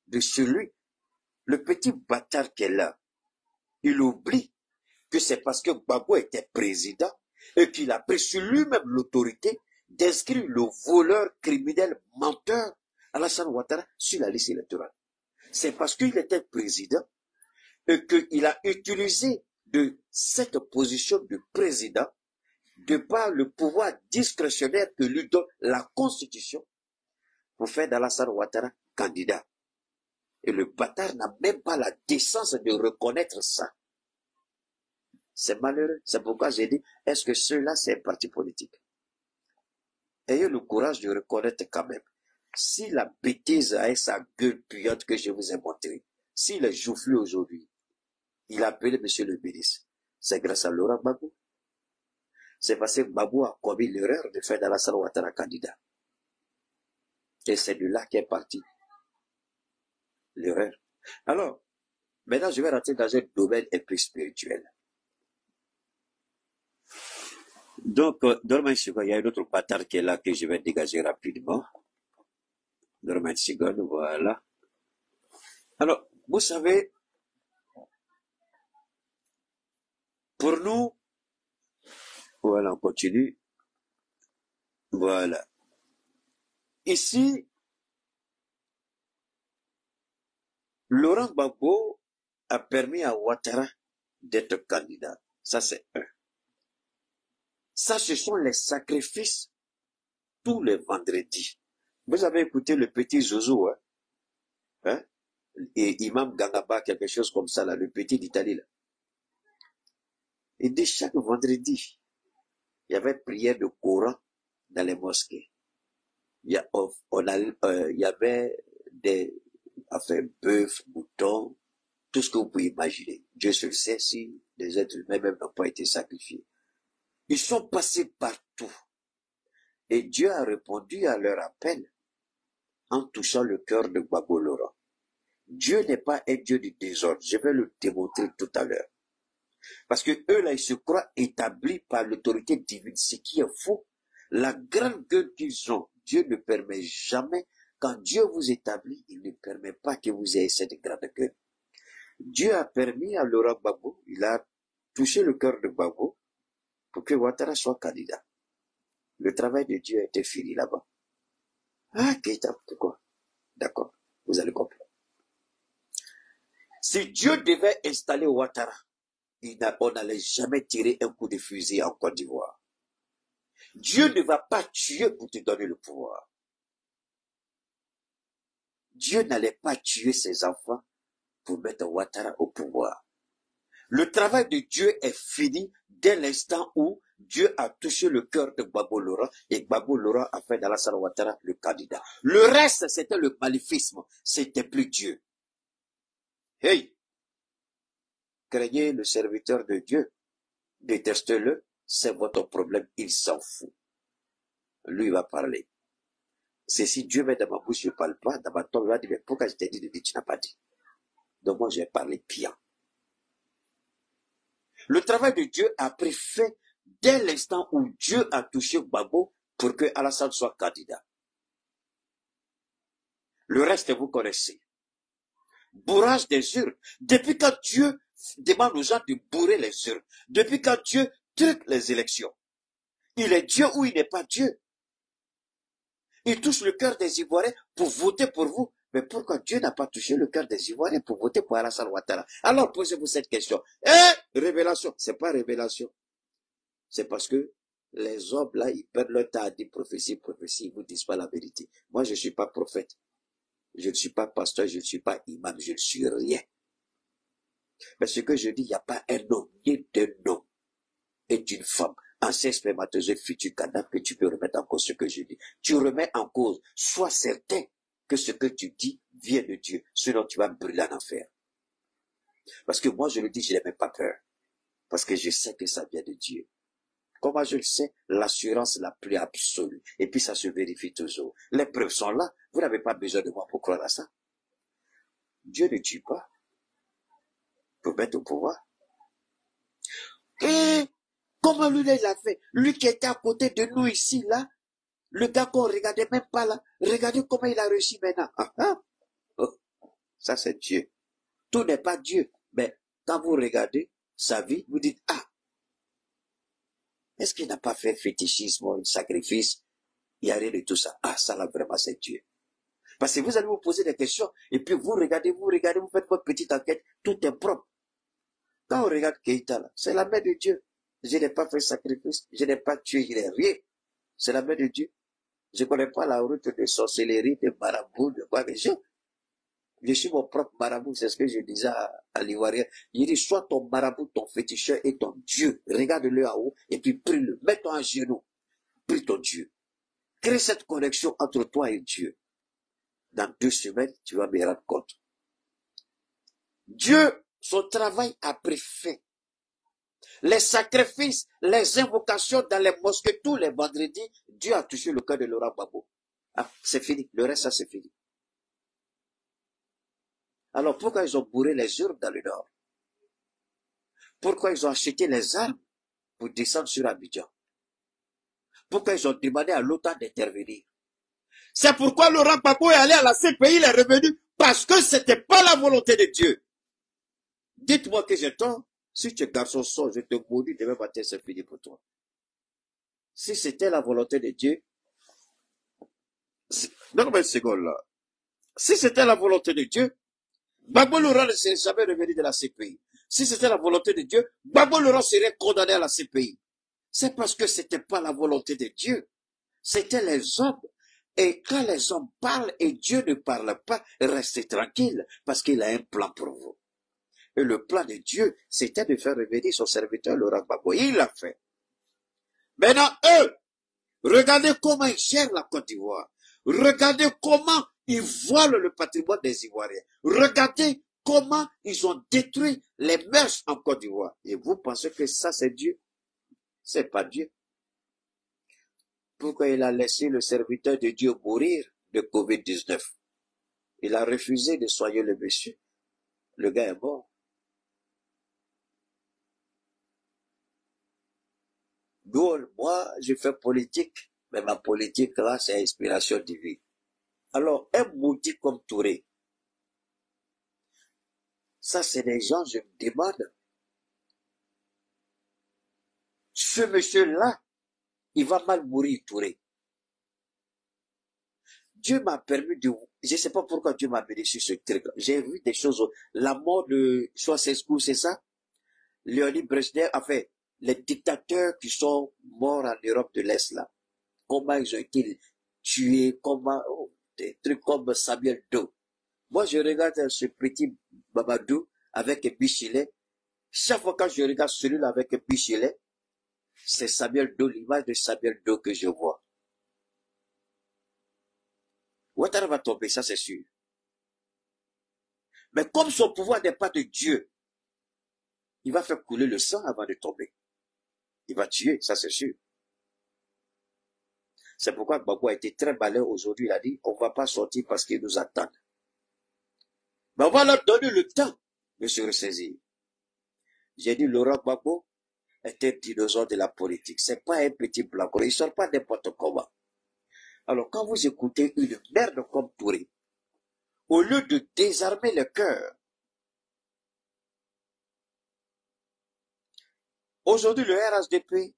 de celui, le petit bâtard qui est là, il oublie que c'est parce que Gbagbo était président et qu'il a pris sur lui-même l'autorité d'inscrire le voleur, criminel, menteur Alassane Ouattara sur la liste électorale. C'est parce qu'il était président et qu'il a utilisé de cette position de président, de par le pouvoir discrétionnaire que lui donne la Constitution, pour faire d'Alassane Ouattara candidat. Et le bâtard n'a même pas la décence de reconnaître ça. C'est malheureux. C'est pourquoi j'ai dit, est-ce que ceux-là, c'est un parti politique? Ayez le courage de reconnaître quand même. Si la bêtise avec sa gueule puante que je vous ai montrée, s'il est joufflu aujourd'hui, il a appelé monsieur le ministre, c'est grâce à Laurent Gbagbo. C'est parce que Gbagbo a commis l'erreur de faire d'Alassane Ouattara candidat. Et c'est de là qu'est parti l'erreur. Alors, maintenant, je vais rentrer dans un domaine un peu spirituel. Donc, donne-moi une seconde, il y a un autre bâtard qui est là que je vais dégager rapidement. Norman Sigon, voilà. Alors, vous savez, pour nous, voilà, on continue. Voilà. Ici, Laurent Gbagbo a permis à Ouattara d'être candidat. Ça, c'est un. Ça, ce sont les sacrifices tous les vendredis. Vous avez écouté le petit Zozo, hein? Hein? Et Imam Gangaba, quelque chose comme ça, là, le petit d'Italie, là. Il dit chaque vendredi, il y avait prière de Coran dans les mosquées. Il y avait des affaires bœufs, moutons, tout ce que vous pouvez imaginer. Dieu se le sait si les êtres humains même n'ont pas été sacrifiés. Ils sont passés partout. Et Dieu a répondu à leur appel en touchant le cœur de Gbagbo Laurent. Dieu n'est pas un Dieu du désordre. Je vais le démontrer tout à l'heure. Parce que eux, là, ils se croient établis par l'autorité divine, ce qui est faux. La grande gueule qu'ils ont, Dieu ne permet jamais, quand Dieu vous établit, il ne permet pas que vous ayez cette grande gueule. Dieu a permis à Laurent Gbagbo, il a touché le cœur de Gbagbo pour que Ouattara soit candidat. Le travail de Dieu a été fini là-bas. Ah, Keïta, pourquoi? D'accord, vous allez comprendre. Si Dieu devait installer Ouattara, on n'allait jamais tirer un coup de fusil en Côte d'Ivoire. Dieu ne va pas tuer pour te donner le pouvoir. Dieu n'allait pas tuer ses enfants pour mettre Ouattara au pouvoir. Le travail de Dieu est fini dès l'instant où Dieu a touché le cœur de Gbagbo Laurent et Gbagbo Laurent a fait d'Alassane Ouattara le candidat. Le reste, c'était le maléfisme. C'était plus Dieu. Hey! Craignez le serviteur de Dieu. Détestez-le. C'est votre problème. Il s'en fout. Lui, il va parler. C'est si Dieu met dans ma bouche, je ne parle pas. Dans ma tombe, il va dire, mais pourquoi je t'ai dit de dire, tu n'as pas dit? Donc moi, je vais parler bien. Le travail de Dieu a pris fin dès l'instant où Dieu a touché Gbagbo pour que Alassane soit candidat. Le reste, vous connaissez. Bourrage des urnes. Depuis quand Dieu demande aux gens de bourrer les urnes, depuis quand Dieu truque les élections, il est Dieu ou il n'est pas Dieu. Il touche le cœur des Ivoiriens pour voter pour vous. Mais pourquoi Dieu n'a pas touché le cœur des Ivoiriens pour voter pour Alassane Ouattara? Alors posez-vous cette question. Révélation. C'est pas révélation. C'est parce que les hommes là, ils perdent leur temps à dire prophétie, ils vous disent pas la vérité. Moi, je ne suis pas prophète. Je ne suis pas pasteur, je ne suis pas imam, je ne suis rien. Mais ce que je dis, il n'y a pas un homme, ni d'un homme et d'une femme, ancien spermatozoïde, futur cadavre, que tu peux remettre en cause ce que je dis. Tu remets en cause, sois certain que ce que tu dis vient de Dieu, sinon tu vas me brûler en enfer. Parce que moi, je le dis, je n'ai même pas peur. Parce que je sais que ça vient de Dieu. Comment je le sais? L'assurance la plus absolue. Et puis ça se vérifie toujours. Les preuves sont là. Vous n'avez pas besoin de moi pour croire à ça. Dieu ne tue pas pour mettre au pouvoir. Et comment lui, là, il a fait? Lui qui était à côté de nous ici, là, le gars qu'on regardait même pas là, regardez comment il a réussi maintenant. Oh, ça c'est Dieu. Tout n'est pas Dieu. Mais quand vous regardez sa vie, vous dites, est-ce qu'il n'a pas fait fétichisme, un sacrifice? Il n'y a rien de tout ça. Ça là, vraiment, c'est Dieu. Parce que vous allez vous poser des questions, et puis vous regardez, vous faites votre petite enquête, tout est propre. Quand on regarde Keïta, là, c'est la main de Dieu. Je n'ai pas fait sacrifice, je n'ai pas tué, je n'ai rien. C'est la main de Dieu. Je ne connais pas la route de sorcellerie, de marabout, de quoi, mais je suis mon propre marabout, c'est ce que je disais à l'Ivoirien. Il dit, sois ton marabout, ton féticheur et ton Dieu. Regarde-le en haut et puis prie-le. Mets-toi à genoux. Prie ton Dieu. Crée cette connexion entre toi et Dieu. Dans 2 semaines, tu vas me rendre compte. Dieu, son travail a pris fin. Les sacrifices, les invocations dans les mosquées tous les vendredis, Dieu a touché le cœur de Laurent Gbagbo. C'est fini. Le reste, ça c'est fini. Alors pourquoi ils ont bourré les urnes dans le nord? Pourquoi ils ont acheté les armes pour descendre sur Abidjan? Pourquoi ils ont demandé à l'OTAN d'intervenir? C'est pourquoi Laurent Gbagbo est allé à la CPI, il est revenu, parce que c'était pas la volonté de Dieu. Dites-moi que j'ai tort. Si tu es garçon sort, je te maudis, demain matin, c'est fini pour toi. Si c'était la volonté de Dieu, donne-moi une seconde là. Si c'était la volonté de Dieu, Gbagbo Laurent ne serait jamais revenu de la CPI. Si c'était la volonté de Dieu, Gbagbo Laurent serait condamné à la CPI. C'est parce que c'était pas la volonté de Dieu. C'était les hommes. Et quand les hommes parlent et Dieu ne parle pas, restez tranquille, parce qu'il a un plan pour vous. Et le plan de Dieu, c'était de faire revenir son serviteur Laurent Gbagbo. Il l'a fait. Maintenant, eux, regardez comment ils gèrent la Côte d'Ivoire. Regardez comment ils voilent le patrimoine des Ivoiriens. Regardez comment ils ont détruit les mœurs en Côte d'Ivoire. Et vous pensez que ça, c'est Dieu? C'est pas Dieu. Pourquoi il a laissé le serviteur de Dieu mourir de Covid-19? Il a refusé de soigner le monsieur. Le gars est mort. Moi, je fais politique, mais ma politique là, c'est inspiration divine. Alors, un maudit comme Touré, ça c'est des gens, je me demande, ce monsieur-là, il va mal mourir, Touré. Dieu m'a permis de... Je ne sais pas pourquoi Dieu m'a béni sur ce truc. J'ai vu des choses. La mort de Ceausescu, c'est ça? Léonid Brezhnev, enfin, les dictateurs qui sont morts en Europe de l'Est, là. Comment ils ont été tués, comment... Oh, des trucs comme Samuel Doe. Moi, je regarde ce petit Babadou avec un Bichilet. Chaque fois que je regarde celui-là avec un Bichilet, c'est Samuel Doe, l'image de Samuel Doe que je vois. Ouattara va tomber, ça c'est sûr. Mais comme son pouvoir n'est pas de Dieu, il va faire couler le sang avant de tomber. Il va tuer, ça c'est sûr. C'est pourquoi Gbagbo a été très malin aujourd'hui. Il a dit, on ne va pas sortir parce qu'ils nous attendent. Mais on va leur donner le temps de se ressaisir. J'ai dit, Laurent Gbagbo est un dinosaure de la politique. C'est pas un petit blanc. Il ne sort pas n'importe comment. Alors, quand vous écoutez une merde comme Touré, au lieu de désarmer le cœur, aujourd'hui, le RHDP,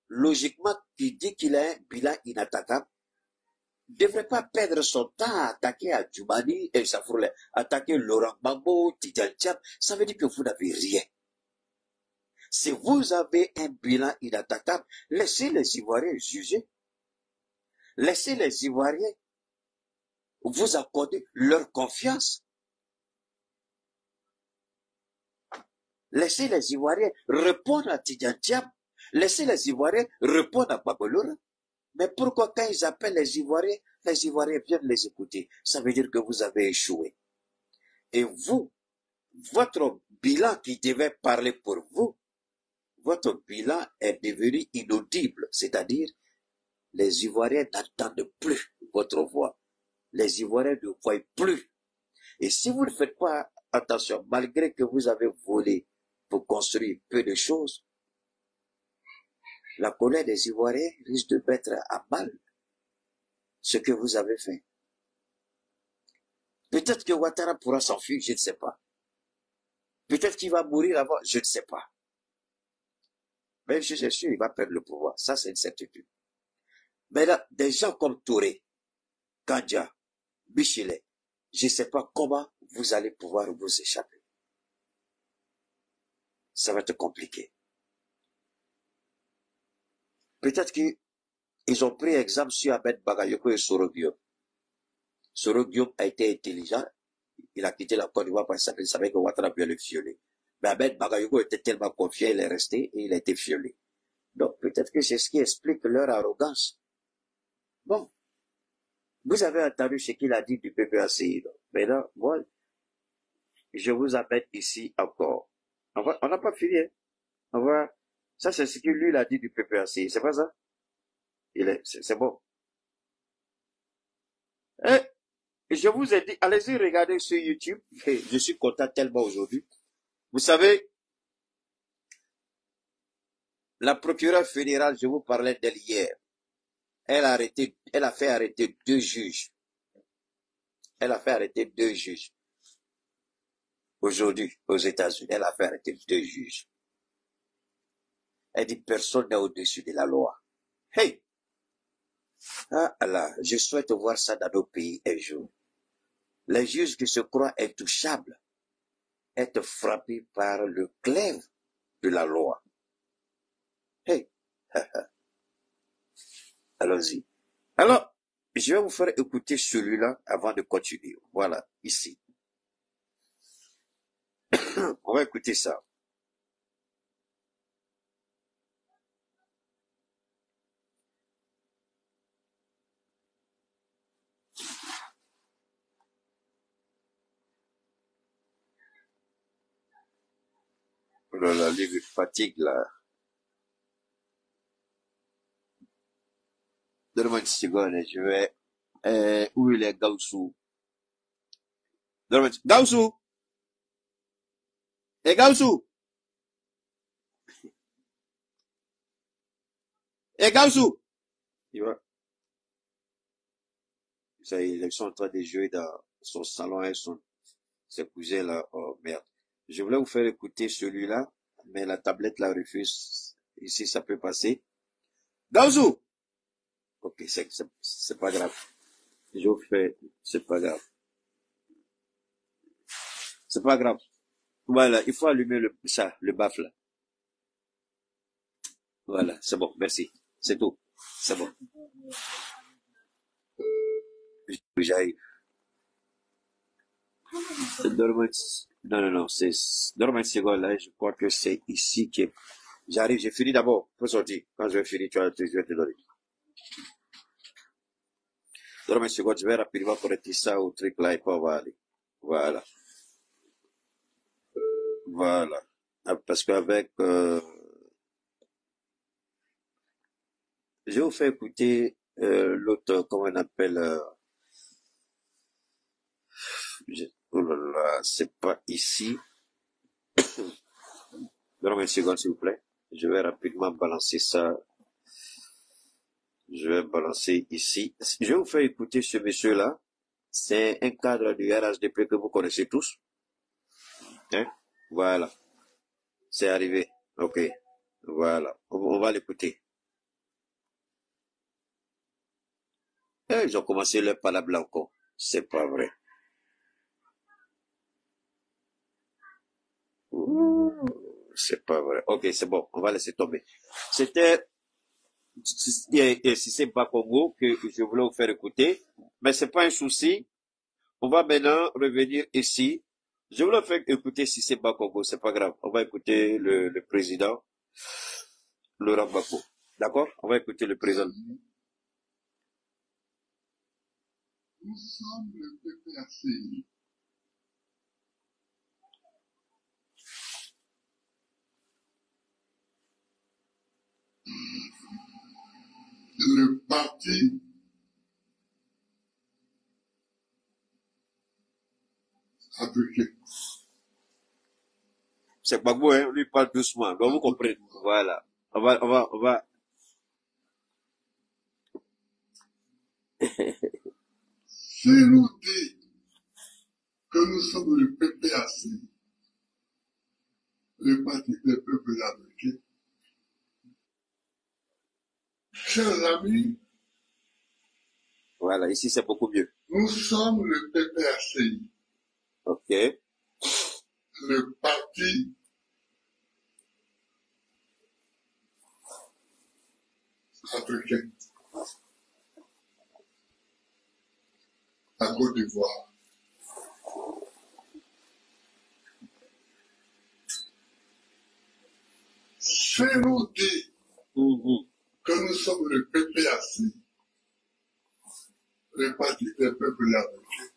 logiquement, qui dit qu'il a un bilan inattaquable, ne devrait pas perdre son temps à attaquer à Djoumani et Safourle, attaquer Laurent Gbagbo, Tidjane Thiam. Ça veut dire que vous n'avez rien. Si vous avez un bilan inattaquable, laissez les Ivoiriens juger. Laissez les Ivoiriens vous accorder leur confiance. Laissez les Ivoiriens répondre à Tidjane Thiam. Laissez les Ivoiriens répondre à Gbagbo Laurent. Mais pourquoi quand ils appellent les Ivoiriens viennent les écouter? Ça veut dire que vous avez échoué. Et vous, votre bilan qui devait parler pour vous, votre bilan est devenu inaudible. C'est-à-dire, les Ivoiriens n'entendent plus votre voix. Les Ivoiriens ne voient plus. Et si vous ne faites pas attention, malgré que vous avez volé pour construire peu de choses, la colère des Ivoiriens risque de mettre à mal ce que vous avez fait. Peut-être que Ouattara pourra s'enfuir, je ne sais pas. Peut-être qu'il va mourir avant, je ne sais pas. Mais je suis sûr, il va perdre le pouvoir. Ça, c'est une certitude. Mais là, des gens comme Touré, Kandja, Bichilet, je ne sais pas comment vous allez pouvoir vous échapper. Ça va être compliqué. Peut-être qu'ils ont pris exemple sur Ahmed Bagayoko et Soro Guillaume. Soro Guillaume a été intelligent. Il a quitté la Côte d'Ivoire parce qu'il savait que Ouattara allait le violer. Mais Ahmed Bagayoko était tellement confiant, il est resté et il a été violé. Donc peut-être que c'est ce qui explique leur arrogance. Bon. Vous avez entendu ce qu'il a dit du PPACI. Maintenant, moi, je vous amène ici encore. On n'a pas fini. Hein? Ça, c'est ce que lui, il a dit du PPACI. C'est pas ça? C'est bon. Et je vous ai dit, allez-y regarder sur YouTube. Je suis content tellement aujourd'hui. Vous savez, la procureure fédérale, je vous parlais d'elle hier. Elle a fait arrêter 2 juges. Elle a fait arrêter 2 juges. Aujourd'hui, aux États-Unis, elle a fait arrêter 2 juges. Elle dit personne n'est au-dessus de la loi. Hey! Ah Allah, je souhaite voir ça dans nos pays un jour. Les juges qui se croient intouchables être frappés par le glaive de la loi. Hey! Allons-y. Alors, je vais vous faire écouter celui-là avant de continuer. Voilà, ici. On va écouter ça. Oh là là, lui, il fatigue là. Donne-moi une seconde, je vais... où il est Gaussou? Donne-moi une... Gaussou! Eh, Gaussou! Eh, Gaussou! Tu vois? Ça, ils sont en train de jouer dans son salon et ses cousins là. Oh merde. Je voulais vous faire écouter celui-là, mais la tablette la refuse. Ici, ça peut passer. Gaussou! Ok, c'est pas grave. Je vous fais, c'est pas grave. C'est pas grave. Voilà, il faut allumer le baffle là. Voilà, c'est bon, merci. C'est tout. C'est bon. J'arrive. Non, c'est, donne-moi une seconde là, je crois que c'est ici que j'arrive, j'ai fini d'abord, faut sortir. Quand je vais finir, je vais te donner. Donne-moi une seconde, je vais rapidement connecter ça au truc là et puis on va aller. Voilà. Voilà. Ah, parce qu'avec, je vous fais écouter, l'autre, comment on appelle, oh là là, c'est pas ici. Donne-moi une seconde, s'il vous plaît. Je vais rapidement balancer ça. Je vais balancer ici. Je vais vous faire écouter ce monsieur-là. C'est un cadre du RHDP que vous connaissez tous. Hein? Voilà. C'est arrivé. Ok. Voilà. On va l'écouter. Eh, ils ont commencé leur palabre encore. C'est pas vrai. Ouh, c'est pas vrai. Ok, c'est bon. On va laisser tomber. C'était si c'est pas Congo que je voulais vous faire écouter. Mais c'est pas un souci. On va maintenant revenir ici. Je voulais faire écouter si c'est pas Congo. C'est pas grave. On va écouter le président Laurent Gbagbo. D'accord? On va écouter le président. Nous sommes le PPACI. Le parti africain. C'est Gbagbo, hein? Lui parle doucement. Donc vous comprenez. Voilà. On va. Si nous dit que nous sommes le PPACI, le parti des peuples africains, chers amis, Voilà. Ici, c'est beaucoup mieux. nous sommes le PPACI, Ok. le parti africain à Côte d'Ivoire. Si nous dit que nous sommes le PPACI, le parti des peuples africains,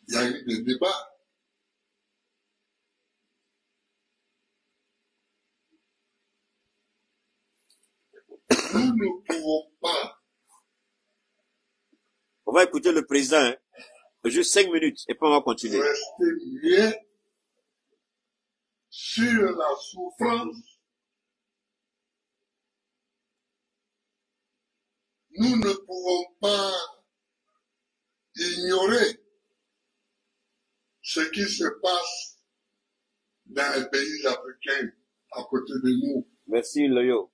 il y a eu des débats. Nous ne pouvons pas On va écouter le président, hein? Juste 5 minutes et puis on va continuer. rester bien sur la souffrance nous ne pouvons pas ignorer ce qui se passe dans les pays africains à côté de nous. Merci, Loyo.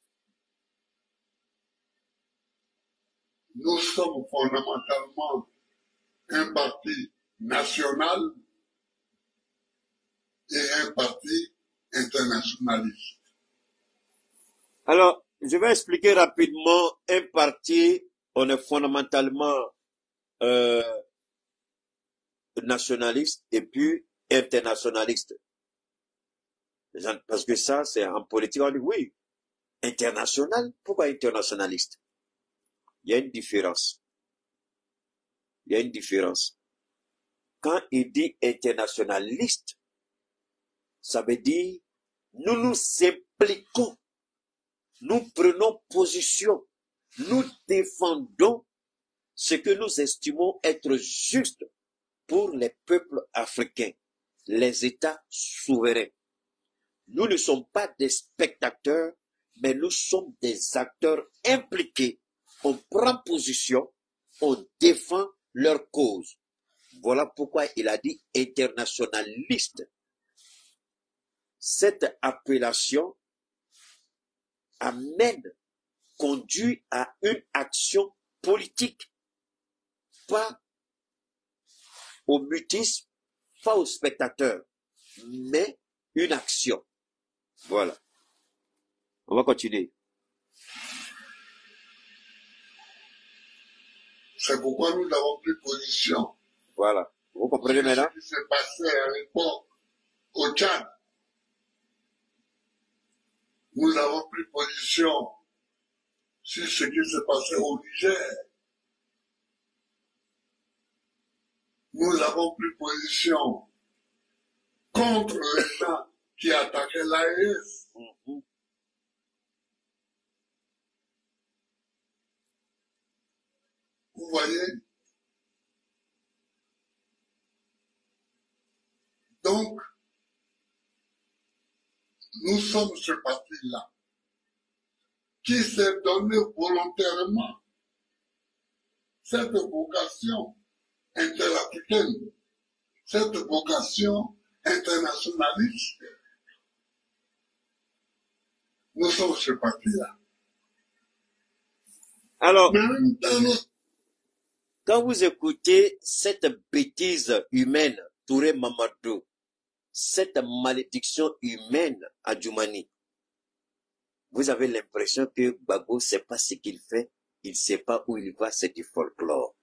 Nous sommes fondamentalement un parti national et un parti internationaliste. Alors, je vais expliquer rapidement un parti, on est fondamentalement nationaliste et puis internationaliste. Parce que ça, c'est en politique, on dit oui, international, pourquoi internationaliste? Il y a une différence. Il y a une différence. Quand il dit internationaliste, ça veut dire nous nous impliquons, nous prenons position, nous défendons ce que nous estimons être juste pour les peuples africains, les États souverains. Nous ne sommes pas des spectateurs, mais nous sommes des acteurs impliqués. On prend position, on défend leur cause. Voilà pourquoi il a dit internationaliste. Cette appellation conduit à une action politique, pas au mutisme, pas au spectateur, mais une action. Voilà. On va continuer. C'est pourquoi nous avons pris position. Voilà. Vous comprenez maintenant? Ce qui s'est passé à l'époque au Tchad. Nous avons pris position sur ce qui s'est passé au Niger. Nous avons pris position contre les gens qui attaquaient l'AES. Vous voyez? Donc, nous sommes ce parti-là qui s'est donné volontairement cette vocation interafricaine, cette vocation internationaliste. Nous sommes ce parti-là. Alors, Mais quand vous écoutez cette bêtise humaine, Touré Mamadou, cette malédiction humaine à Djoumani, vous avez l'impression que Gbagbo ne sait pas ce qu'il fait, il ne sait pas où il va, c'est du folklore.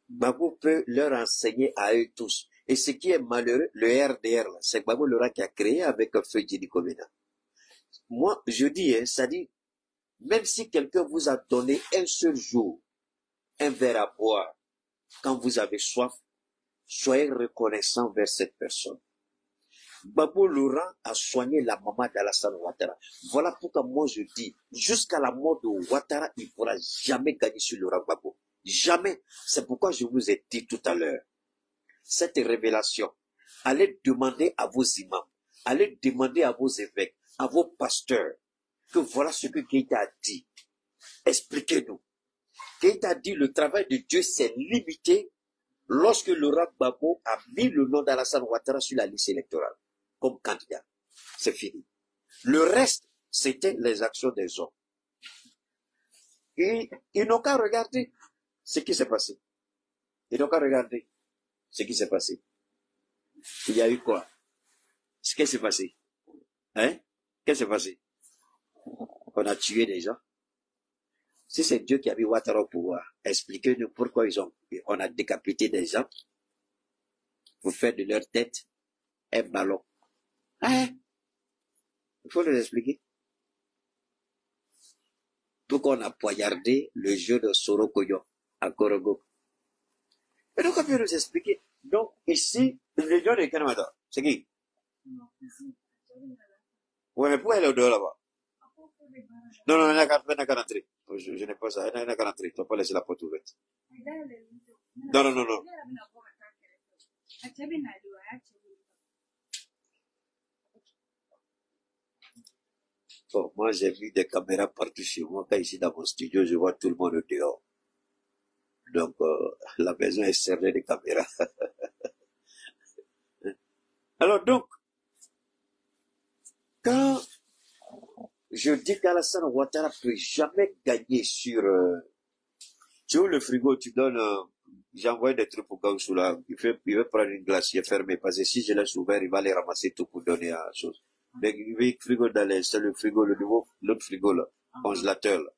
Gbagbo peut leur enseigner à eux tous. Et ce qui est malheureux, le RDR, c'est Gbagbo Lora qui a créé avec Feu Djidi Komena. Moi, je dis, ça dit, même si quelqu'un vous a donné un seul jour un verre à boire, quand vous avez soif, soyez reconnaissant vers cette personne. Gbagbo Laurent a soigné la maman d'Alassane Ouattara. Voilà pourquoi moi je dis, jusqu'à la mort de Ouattara, il ne pourra jamais gagner sur Laurent Gbagbo. Jamais. C'est pourquoi je vous ai dit tout à l'heure, cette révélation, allez demander à vos imams, allez demander à vos évêques, à vos pasteurs, que voilà ce que Keïta a dit. Expliquez-nous. Keïta a dit, le travail de Dieu s'est limité lorsque Laurent Gbagbo a mis le nom d'Alassane Ouattara sur la liste électorale comme candidat. C'est fini. Le reste, c'était les actions des hommes. Et ils n'ont qu'à regarder ce qui s'est passé. Ils n'ont qu'à regarder ce qui s'est passé. Il y a eu quoi? Qu'est-ce qui s'est passé? Hein? Qu'est-ce qui s'est passé? On a tué des gens. Si c'est Dieu qui a mis Ouattara au pouvoir, expliquez-nous pourquoi on a décapité des gens. Vous faites de leur tête un ballon. Hein? Il faut nous expliquer. Pourquoi on a poignardé le jeu de Sorokoyo à Korogo. Et donc, on peut nous expliquer. Donc, ici, le jeu de Canada, c'est qui? Oui, mais pourquoi elle est au dehors là-bas? Non, non, elle n'a qu'à rentrer. Je n'ai pas ça. Elle n'a qu'à rentrer. Tu ne vas pas laisser la porte ouverte. Non, non, non, non. Bon, moi, j'ai vu des caméras partout chez moi. Quand ici, dans mon studio, je vois tout le monde dehors. Donc, la maison est cernée de caméras. Alors, donc, quand je dis qu'Alassane Ouattara ne peut jamais gagner sur... tu ouvres le frigo, tu donnes... j'envoie des trucs pour Gaoussou là. Il veut prendre une glacière fermée. Parce que si je laisse ouvert, il va les ramasser tout pour donner à la chose. Mais il veut le frigo dans c'est le frigo, le nouveau, l'autre frigo là. Congélateur là.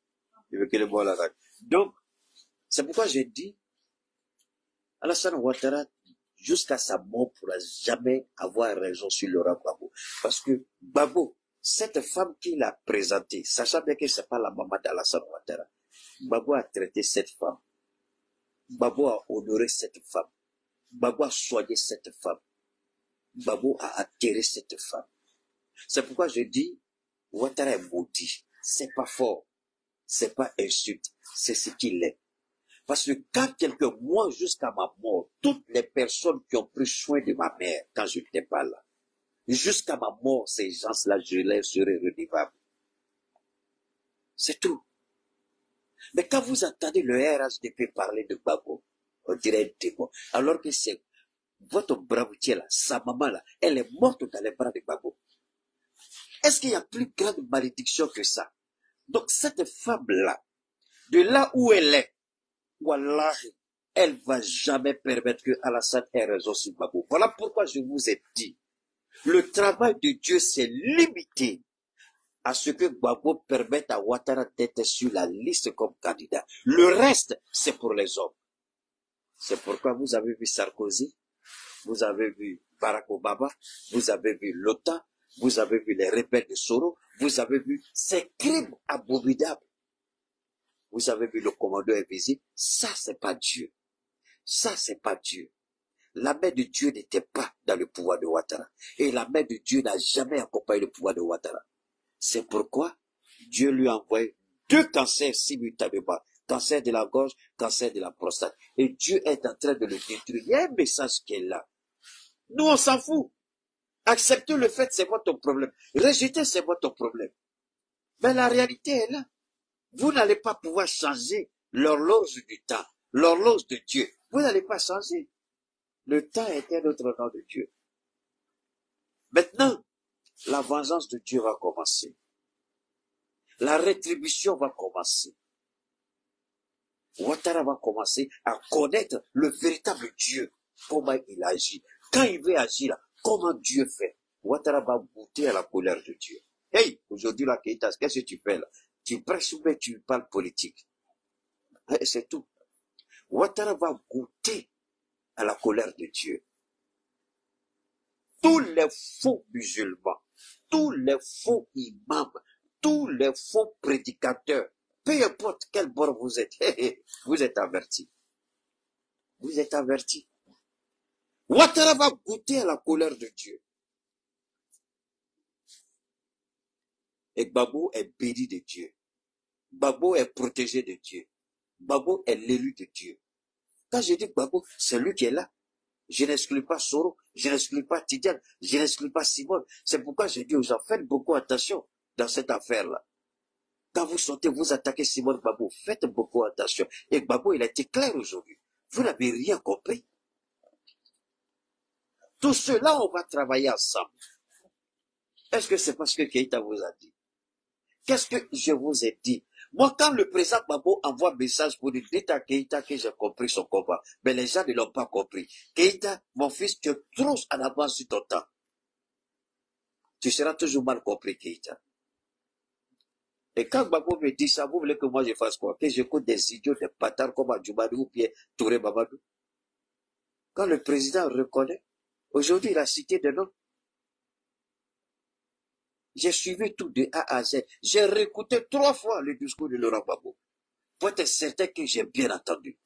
Il veut qu'il le boit là. Donc, c'est pourquoi j'ai dit, Alassane Ouattara, jusqu'à sa mort, ne pourra jamais avoir raison sur Laurent Gbagbo. Parce que Gbagbo, cette femme qu'il a présentée, sachant bien que c'est pas la maman d'Alassane Ouattara, Gbagbo a traité cette femme. Gbagbo a honoré cette femme. Gbagbo a soigné cette femme. Gbagbo a atterré cette femme. C'est pourquoi je dis, Ouattara est maudit. C'est pas fort. C'est pas insulte. C'est ce qu'il est. Parce que quand quelques mois jusqu'à ma mort, toutes les personnes qui ont pris soin de ma mère, quand je n'étais pas là, jusqu'à ma mort, ces gens-là, je les serai redevable. C'est tout. Mais quand vous entendez le RHDP parler de Gbagbo, on dirait un démon. Alors que c'est votre bravitier là, sa maman là, elle est morte dans les bras de Gbagbo. Est-ce qu'il y a plus grande malédiction que ça? Donc cette femme-là, de là où elle est, Wallahi, elle va jamais permettre que Alassane ait raison sur Gbagbo. Voilà pourquoi je vous ai dit, le travail de Dieu s'est limité à ce que Gbagbo permette à Ouattara d'être sur la liste comme candidat. Le reste, c'est pour les hommes. C'est pourquoi vous avez vu Sarkozy, vous avez vu Barack Obama, vous avez vu l'OTAN, vous avez vu les rebelles de Soro, vous avez vu ces crimes abominables. Vous avez vu le commando invisible. Ça, c'est pas Dieu. Ça, c'est pas Dieu. La main de Dieu n'était pas dans le pouvoir de Ouattara. Et la main de Dieu n'a jamais accompagné le pouvoir de Ouattara. C'est pourquoi Dieu lui a envoyé 2 cancers simultanément. Cancer de la gorge, cancer de la prostate. Et Dieu est en train de le détruire. Il y a un message qui est là. Nous, on s'en fout. Acceptez le fait, c'est votre problème. Rejetez, c'est votre problème. Mais la réalité est là. Vous n'allez pas pouvoir changer l'horloge du temps, l'horloge de Dieu. Vous n'allez pas changer. Le temps est un autre nom de Dieu. Maintenant, la vengeance de Dieu va commencer. La rétribution va commencer. Ouattara va commencer à connaître le véritable Dieu, comment il agit. Quand il veut agir, comment Dieu fait. Ouattara va goûter à la colère de Dieu. Hey, aujourd'hui, là, Keïta, qu'est-ce que tu fais là? Tu prêches ou bien tu parles politique. C'est tout. Ouattara va goûter à la colère de Dieu. Tous les faux musulmans, tous les faux imams, tous les faux prédicateurs, peu importe quel bord vous êtes, vous êtes avertis. Vous êtes avertis. Ouattara va goûter à la colère de Dieu. Et Gbagbo est béni de Dieu. Gbagbo est protégé de Dieu. Gbagbo est l'élu de Dieu. Quand je dis Gbagbo, c'est lui qui est là. Je n'exclus pas Soro, je n'exclus pas Tidiane, je n'exclus pas Simone. C'est pourquoi je dis aux gens, faites beaucoup attention dans cette affaire-là. Quand vous sortez, vous attaquez Simone Gbagbo, faites beaucoup attention. Et Gbagbo, il a été clair aujourd'hui. Vous n'avez rien compris. Tout cela, on va travailler ensemble. Est-ce que c'est parce que Keïta vous a dit? Qu'est-ce que je vous ai dit? Moi, quand le président Gbagbo envoie un message pour dire, dites à Keïta que j'ai compris son combat. Mais les gens ne l'ont pas compris. Keïta, mon fils, tu es trop en avance sur ton temps. Tu seras toujours mal compris, Keïta. Et quand Gbagbo me dit ça, vous voulez que moi je fasse quoi? Que j'écoute des idiots, des bâtards comme Adjoumadou ou bien Touré Mamadou? Quand le président reconnaît, aujourd'hui il a cité des noms. J'ai suivi tout de A à Z. J'ai réécouté 3 fois le discours de Laurent Gbagbo. Pour être certain que j'ai bien entendu.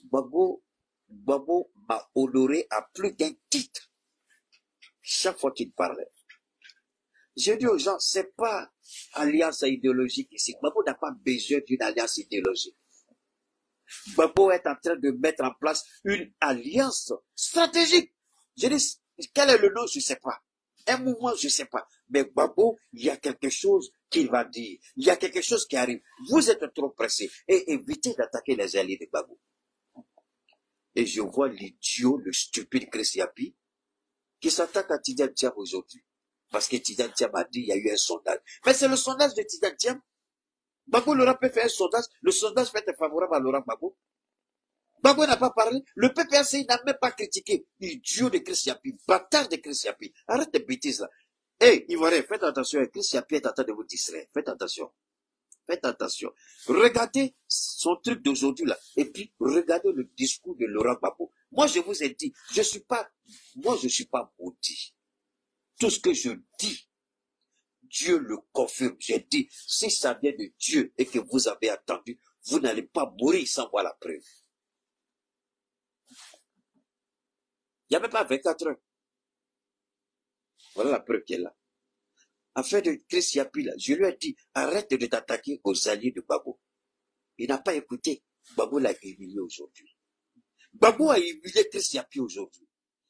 Gbagbo m'a honoré à plus d'un titre. Chaque fois qu'il parlait. Je dis aux gens, c'est pas alliance idéologique ici. Gbagbo n'a pas besoin d'une alliance idéologique. Gbagbo est en train de mettre en place une alliance stratégique. Je dis, quel est le nom? Je ne sais pas. Un moment, je ne sais pas. Mais Gbagbo, il y a quelque chose qu'il va dire. Il y a quelque chose qui arrive. Vous êtes trop pressé. Et évitez d'attaquer les alliés de Gbagbo. Et je vois l'idiot, le stupide Chris Yapi, qui s'attaque à Tidiane Thiam aujourd'hui. Parce que Tidiane Thiam a dit qu'il y a eu un sondage. Mais c'est le sondage de Tidiane Thiam. Gbagbo Laurent peut faire un sondage. Le sondage peut être favorable à Laurent Gbagbo. Gbagbo n'a pas parlé. Le PPACI n'a même pas critiqué. Idiot de Chris Yapi. Bâtard de Chris Yapi. Arrête de bêtises là. Hey, Ivoirien, faites attention. Chris Yapi est en train de vous distraire. Faites attention. Faites attention. Regardez son truc d'aujourd'hui là. Et puis, regardez le discours de Laurent Gbagbo. Moi, je vous ai dit, je suis pas maudit. Tout ce que je dis, Dieu le confirme. J'ai dit, si ça vient de Dieu et que vous avez attendu, vous n'allez pas mourir sans voir la preuve. Il n'y a même pas 24 heures. Voilà la preuve qui est là. Afin de Chris Yapi, là, je lui ai dit, arrête de t'attaquer aux alliés de Gbagbo. Il n'a pas écouté. Gbagbo l'a humilié aujourd'hui. Gbagbo a humilié Chris Yapi aujourd'hui.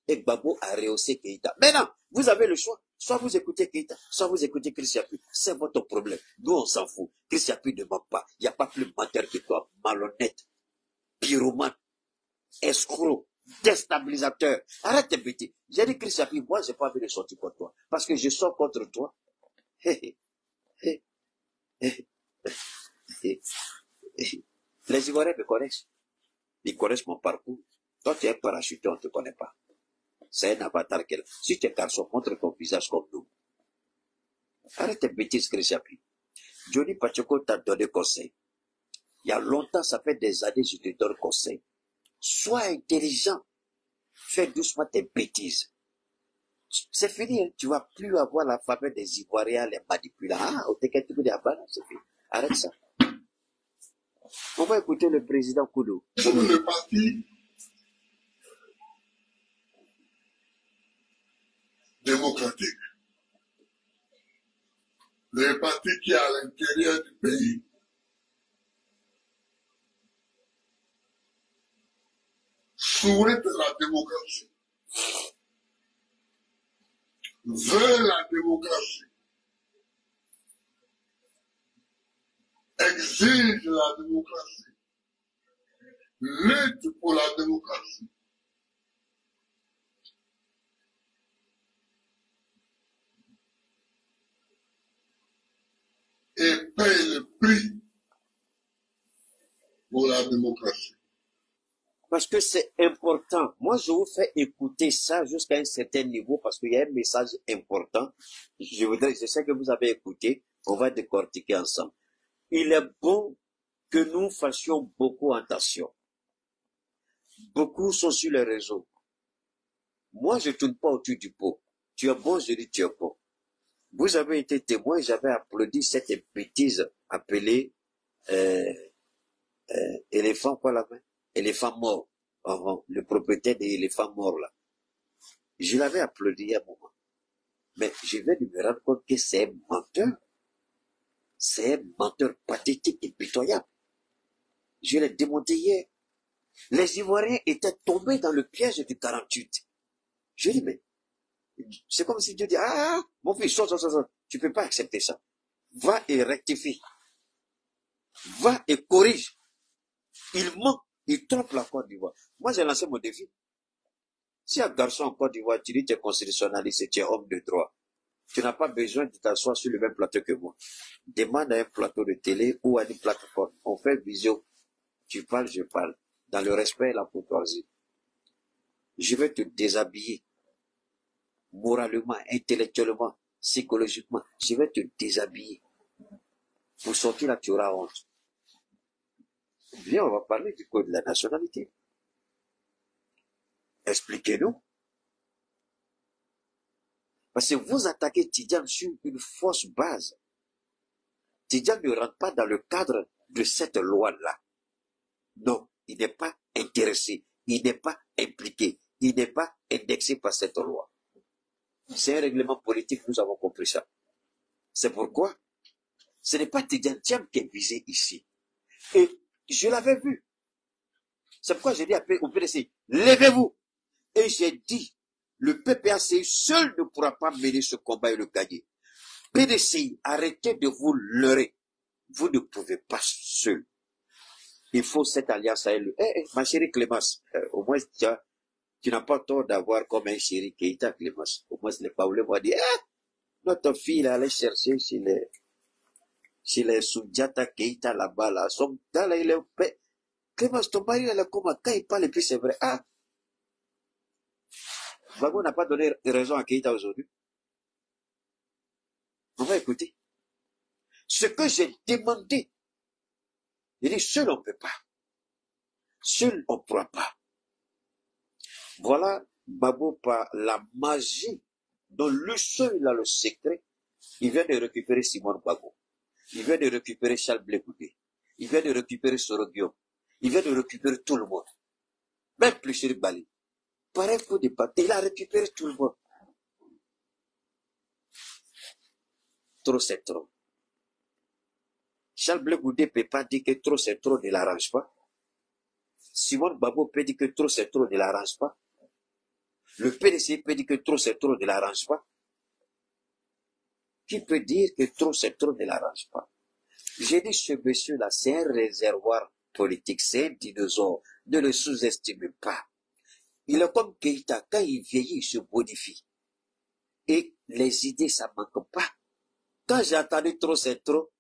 Et Gbagbo a rehaussé Keïta. Maintenant, vous avez le choix. Soit vous écoutez Keïta, soit vous écoutez Chris Yapi. C'est votre problème. Nous, on s'en fout. Chris Yapi ne ment pas. Il n'y a pas plus menteur que toi. Malhonnête, pyromane, escroc, déstabilisateur. Arrête de bêter. J'ai dit Chris Yapi, moi, j'ai pas envie de sortir contre toi. Parce que je sors contre toi. Les Ivoiriens me connaissent. Ils connaissent mon parcours. Toi, tu es parachuté, on ne te connaît pas. C'est un avatar qu'elle. Si tu es garçon, montre ton visage comme nous. Arrête tes bêtises, Chris Yapi. Johnny Pacheco t'a donné conseil. Il y a longtemps, ça fait des années, je te donne conseil. Sois intelligent. Fais doucement tes bêtises. C'est fini, hein. Tu vas plus avoir la faveur des Ivoiriens, les manipulants. Ah, c'est fini. Arrête ça. On va écouter le président Koudou. Sur le parti démocratique, les partis qui à l'intérieur du pays souhaitent la démocratie, veulent la démocratie, exigent la démocratie, luttent pour la démocratie. Et paye le prix pour la démocratie. Parce que c'est important. Moi, je vous fais écouter ça jusqu'à un certain niveau parce qu'il y a un message important. Je sais que vous avez écouté. On va décortiquer ensemble. Il est bon que nous fassions beaucoup attention. Beaucoup sont sur les réseaux. Moi, je ne tourne pas autour du pot. Tu es bon, je dis tu es bon. Vous avez été témoin, j'avais applaudi cette bêtise appelée éléphant quoi la main? Éléphant mort. Le propriétaire des éléphants morts là. Je l'avais applaudi à un moment. Mais je vais me rendre compte que c'est un menteur. C'est un menteur pathétique et pitoyable. Je l'ai démonté hier. Les Ivoiriens étaient tombés dans le piège du 48. Je dis, mais c'est comme si Dieu dit, ah, mon fils, sors. Tu peux pas accepter ça. Va et rectifie. Va et corrige. Il ment, il trompe la Côte d'Ivoire. Moi, j'ai lancé mon défi. Si un garçon en Côte d'Ivoire, tu dis que tu es constitutionnaliste et tu es homme de droit, tu n'as pas besoin de t'asseoir sur le même plateau que moi. Demande à un plateau de télé ou à une plateforme. On fait visio. Tu parles, je parle. Dans le respect et la courtoisie. Je vais te déshabiller. Moralement, intellectuellement, psychologiquement. Je vais te déshabiller. Pour sortir là, tu auras honte. Viens, on va parler du code de la nationalité. Expliquez-nous. Parce que vous attaquez Tidiane sur une fausse base. Tidiane ne rentre pas dans le cadre de cette loi-là. Non, il n'est pas intéressé, il n'est pas impliqué, il n'est pas indexé par cette loi. C'est un règlement politique, nous avons compris ça. C'est pourquoi ce n'est pas Tidiane Thiam qui est visé ici. Et je l'avais vu. C'est pourquoi j'ai dit au PDC, levez-vous. Et j'ai dit Le PPACI seul ne pourra pas mener ce combat et le gagner. PDCI, arrêtez de vous leurrer. Vous ne pouvez pas seul. Il faut cette alliance à elle. Ma chérie Clémence, au moins tu n'as pas tort d'avoir comme un chéri Keïta Clémence. Au moins les Paoulés vont dire, notre fille là, allait chercher chez les Soudjata Keïta là-bas, là. Son là, il est Clémence, ton mari, elle a comment, quand il parle, et puis c'est vrai. Bago n'a pas donné raison à Keïta aujourd'hui. On va écouter. Ce que j'ai demandé, il dit, seul on ne peut pas. Seul on ne pourra pas. Voilà, Babo, par la magie, dont le seul il a le secret, il vient de récupérer Simone Babo. Il vient de récupérer Charles Blé Goudé. Il vient de récupérer Sorogio. Il vient de récupérer tout le monde. Même plus Chéri Bali. Pareil pour des papiers, il a récupéré tout le monde. Trop c'est trop. Charles Blé Goudé ne peut pas dire que trop c'est trop ne l'arrange pas. Simone Babo peut dire que trop c'est trop ne l'arrange pas. Le PDC peut dire que trop c'est trop ne l'arrange pas. Qui peut dire que trop c'est trop ne l'arrange pas? J'ai dit, ce monsieur-là, c'est un réservoir politique, c'est un dinosaure. Ne le sous-estimez pas. Il est comme Keïta, quand il vieillit, il se modifie. Et les idées, ça manque pas. Quand j'ai entendu trop c'est trop,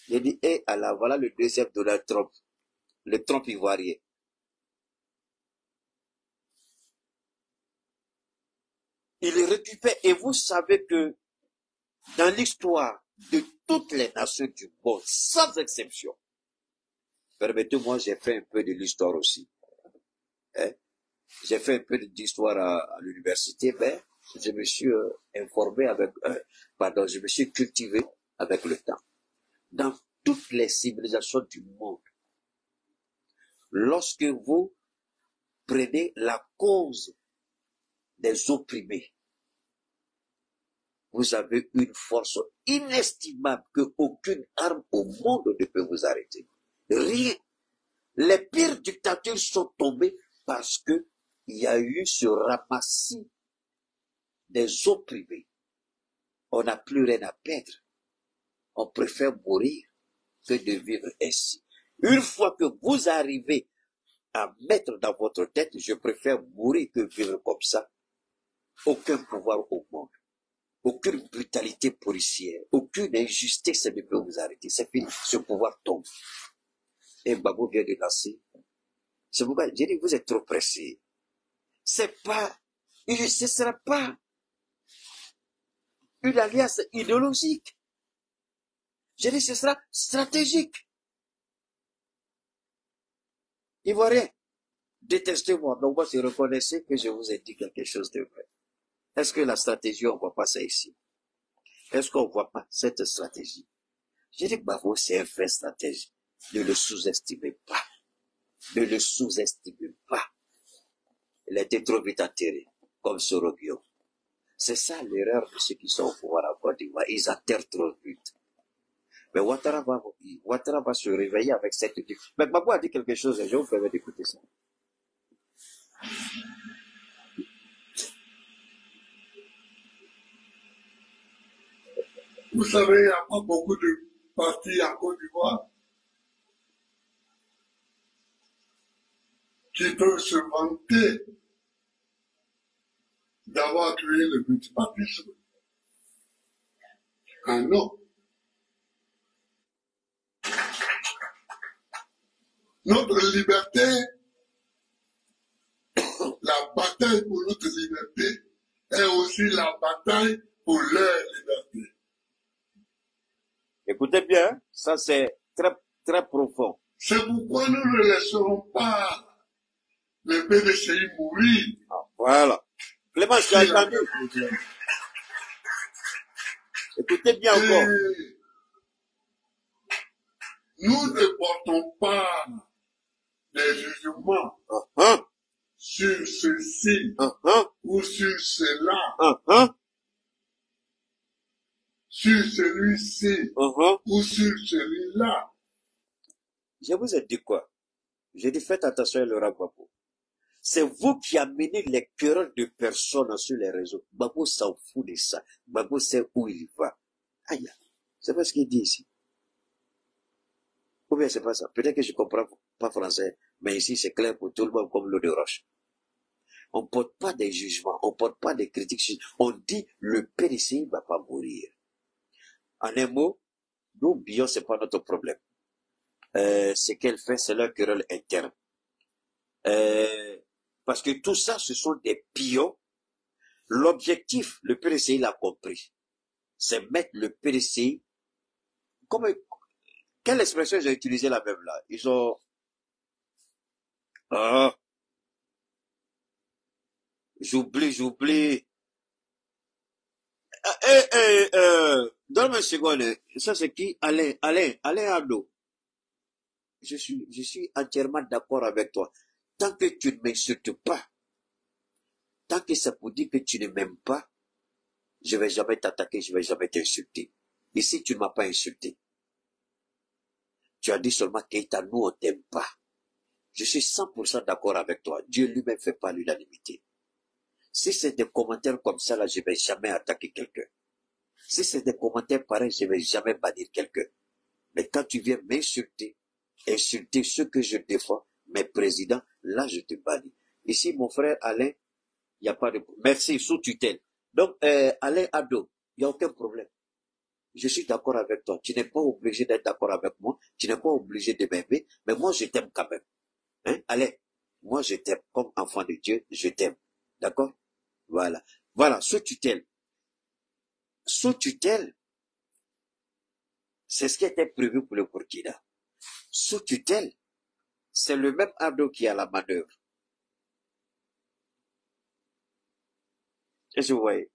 j'ai dit, alors voilà le deuxième Donald Trump. Le Trump ivoirien. Il récupère, et vous savez que dans l'histoire de toutes les nations du monde, sans exception, permettez-moi, j'ai fait un peu de l'histoire aussi. J'ai fait un peu d'histoire à l'université, mais je me suis informé avec, je me suis cultivé avec le temps. Dans toutes les civilisations du monde, lorsque vous prenez la cause des opprimés, vous avez une force inestimable que aucune arme au monde ne peut vous arrêter. Rien. Les pires dictatures sont tombées parce que il y a eu ce ramassis des opprimés. On n'a plus rien à perdre. On préfère mourir que de vivre ainsi. Une fois que vous arrivez à mettre dans votre tête, je préfère mourir que vivre comme ça. Aucun pouvoir au monde. Aucune brutalité policière, aucune injustice ne peut vous arrêter. C'est fini. Ce pouvoir tombe. Et Babo vient de lancer. C'est pourquoi j'ai dit, vous êtes trop pressé. C'est pas, ce ne sera pas une alliance idéologique. J'ai dit, ce sera stratégique. Ivoirien, détestez-moi, mais moi, je reconnaissais que je vous ai dit quelque chose de vrai. Est-ce que la stratégie, on ne voit pas ça ici? Est-ce qu'on ne voit pas cette stratégie? J'ai dit, Bavo, c'est un vrai stratège. Ne le sous-estimez pas. Ne le sous-estimez pas. Il a été trop vite enterré, comme Sorogio. C'est ça l'erreur de ceux qui sont au pouvoir en Côte d'Ivoire. Ils enterrent trop vite. Mais Ouattara va se réveiller avec cette idée. Mais Babo a dit quelque chose, et je vous permets d'écouter ça. Vous savez, il n'y a pas beaucoup de partis en Côte d'Ivoire qui peuvent se vanter d'avoir créé le multipartisme. Ah non. Notre liberté, la bataille pour notre liberté est aussi la bataille pour leur liberté. Écoutez bien, ça c'est très, très profond. C'est pourquoi nous ne laisserons pas le PDCI mourir. Ah, voilà. Clément, tu as entendu? Écoutez bien encore. Nous ne portons pas des jugements sur ceci ou sur cela, sur celui-ci ou sur celui-là. Je vous ai dit quoi? J'ai dit faites attention à Laurent Gbagbo. C'est vous qui amenez les querelles de personnes sur les réseaux. Gbagbo s'en fout de ça. Gbagbo sait où il va. Aïe, c'est pas ce qu'il dit ici. Ou bien c'est pas ça. Peut-être que je comprends pas français, mais ici c'est clair pour tout le monde comme l'eau de roche. On ne porte pas des jugements, on ne porte pas des critiques. On dit le PDCI ne va pas mourir. En un mot, nous, Bion, c'est pas notre problème. Ce qu'elle fait, c'est leur querelle interne. Parce que tout ça, ce sont des pions. L'objectif, le PDCI l'a compris, c'est mettre le PDCI, quelle expression j'ai utilisé la même là? Ils ont, j'oublie. Donne-moi une seconde. Ça c'est qui? Alain Ado. Je suis entièrement d'accord avec toi. Tant que tu ne m'insultes pas, tant que ça pour dire que tu ne m'aimes pas, je ne vais jamais t'attaquer, je ne vais jamais t'insulter. Ici, tu ne m'as pas insulté. Tu as dit seulement Keita, nous, on t'aime pas. Je suis 100% d'accord avec toi. Dieu lui-même fait pas l'unanimité. Si c'est des commentaires comme ça, là, je ne vais jamais attaquer quelqu'un. Si c'est des commentaires pareils, je ne vais jamais bannir quelqu'un. Mais quand tu viens m'insulter, insulter ceux que je défends, mes présidents, là, je te bannis. Ici, mon frère Alain, il n'y a pas de... Merci, sous tutelle. Donc, Alain Ado, il n'y a aucun problème. Je suis d'accord avec toi. Tu n'es pas obligé d'être d'accord avec moi. Tu n'es pas obligé de m'aimer. Mais moi, je t'aime quand même. Hein? Allez, moi, je t'aime. Comme enfant de Dieu, je t'aime. D'accord? Voilà. Voilà, sous tutelle. Sous tutelle, c'est ce qui était prévu pour le Burkina. Sous tutelle, c'est le même Ado qui a la manœuvre. Qu'est-ce que vous voyez?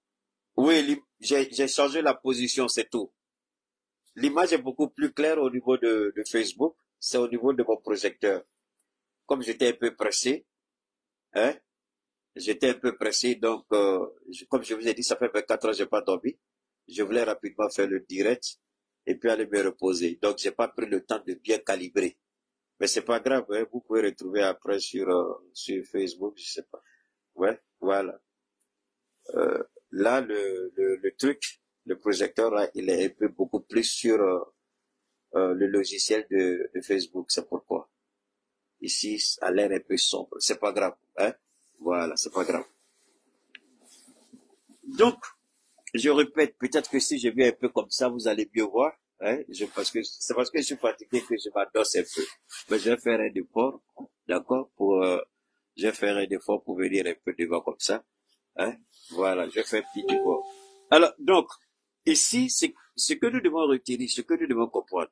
Oui, j'ai changé la position, c'est tout. L'image est beaucoup plus claire au niveau de Facebook. C'est au niveau de mon projecteur. Comme j'étais un peu pressé, hein, j'étais un peu pressé, donc, comme je vous ai dit, ça fait 24 heures que je n'ai pas dormi. Je voulais rapidement faire le direct et puis aller me reposer. Donc, j'ai pas pris le temps de bien calibrer. Mais c'est pas grave, hein, vous pouvez retrouver après sur Facebook, je sais pas. Ouais, voilà. Là, le truc, le projecteur, là, il est un peu beaucoup plus sur le logiciel de Facebook. C'est pourquoi. Ici, ça a l'air un peu sombre. C'est pas grave, hein. Voilà, c'est pas grave. Donc, je répète, peut-être que si je viens un peu comme ça, vous allez mieux voir, hein. C'est parce que je suis fatigué que je m'endosse un peu. Mais je vais faire un effort, d'accord, je vais faire un effort pour venir un peu devant comme ça, hein. Voilà, je fais un petit effort. Alors, donc, ici, c'est ce que nous devons retirer, ce que nous devons comprendre.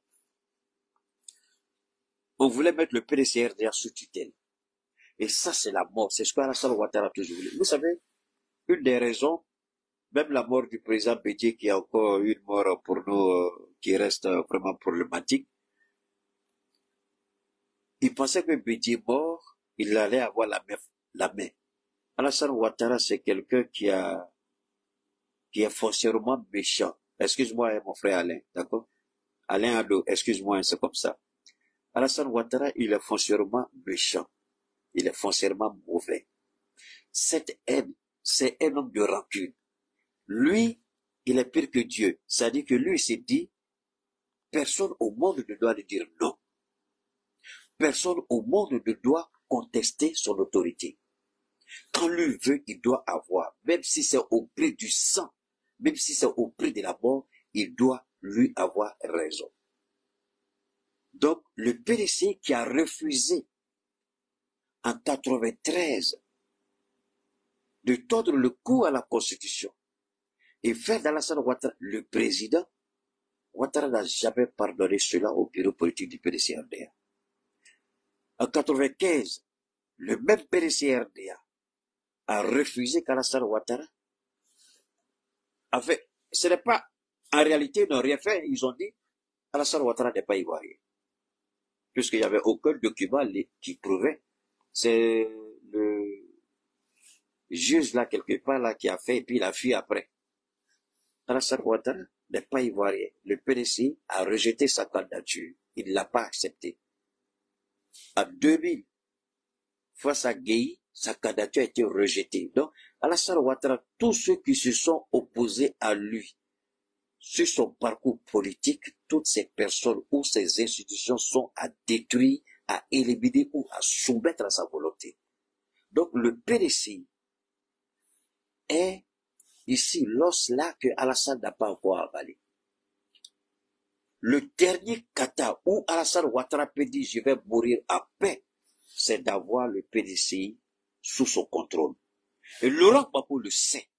On voulait mettre le PDCRDA sous tutelle. Et ça, c'est la mort. C'est ce qu'Alassane Ouattara a toujours voulu. Vous savez, une des raisons, même la mort du président Bédié, qui est encore une mort pour nous, qui reste vraiment problématique. Il pensait que Bédié mort, il allait avoir la main. Alassane Ouattara, c'est quelqu'un qui est foncièrement méchant. Excuse-moi, mon frère Alain, d'accord? Alain Ado, excuse-moi, c'est comme ça. Alassane Ouattara, il est foncièrement méchant. Il est foncièrement mauvais. Cette haine, c'est un homme de rancune. Lui, il est pire que Dieu. C'est-à-dire que lui, il s'est dit, personne au monde ne doit lui dire non. Personne au monde ne doit contester son autorité. Quand lui veut, il doit avoir, même si c'est au prix du sang, même si c'est au prix de la mort, il doit lui avoir raison. Donc, le PDC qui a refusé en 93 de tordre le cou à la Constitution et faire d'Alassane Ouattara le président, Ouattara n'a jamais pardonné cela au bureau politique du PDC-RDA. En 95, le même PDC-RDA a refusé qu'Alassane Ouattara a fait. Ce n'est pas, en réalité, ils n'ont rien fait. Ils ont dit, Alassane Ouattara n'est pas ivoirien. Puisqu'il n'y avait aucun document qui prouvait. C'est le juge là, quelque part, là, qui a fait, et puis il a fui après. Alassane Ouattara n'est pas ivoirien. Le PDC a rejeté sa candidature. Il ne l'a pas accepté. En 2000, face à Gueye, sa candidature a été rejetée. Donc, Alassane Ouattara, tous ceux qui se sont opposés à lui sur son parcours politique, toutes ces personnes ou ces institutions sont à détruire, à éliminer ou à soumettre à sa volonté. Donc, le PDC est ici l'os là que Alassane n'a pas encore avalé. Le dernier kata où Alassane Ouattara peut dire je vais mourir en paix, c'est d'avoir le PDCI sous son contrôle. Et Laurent Gbagbo le sait.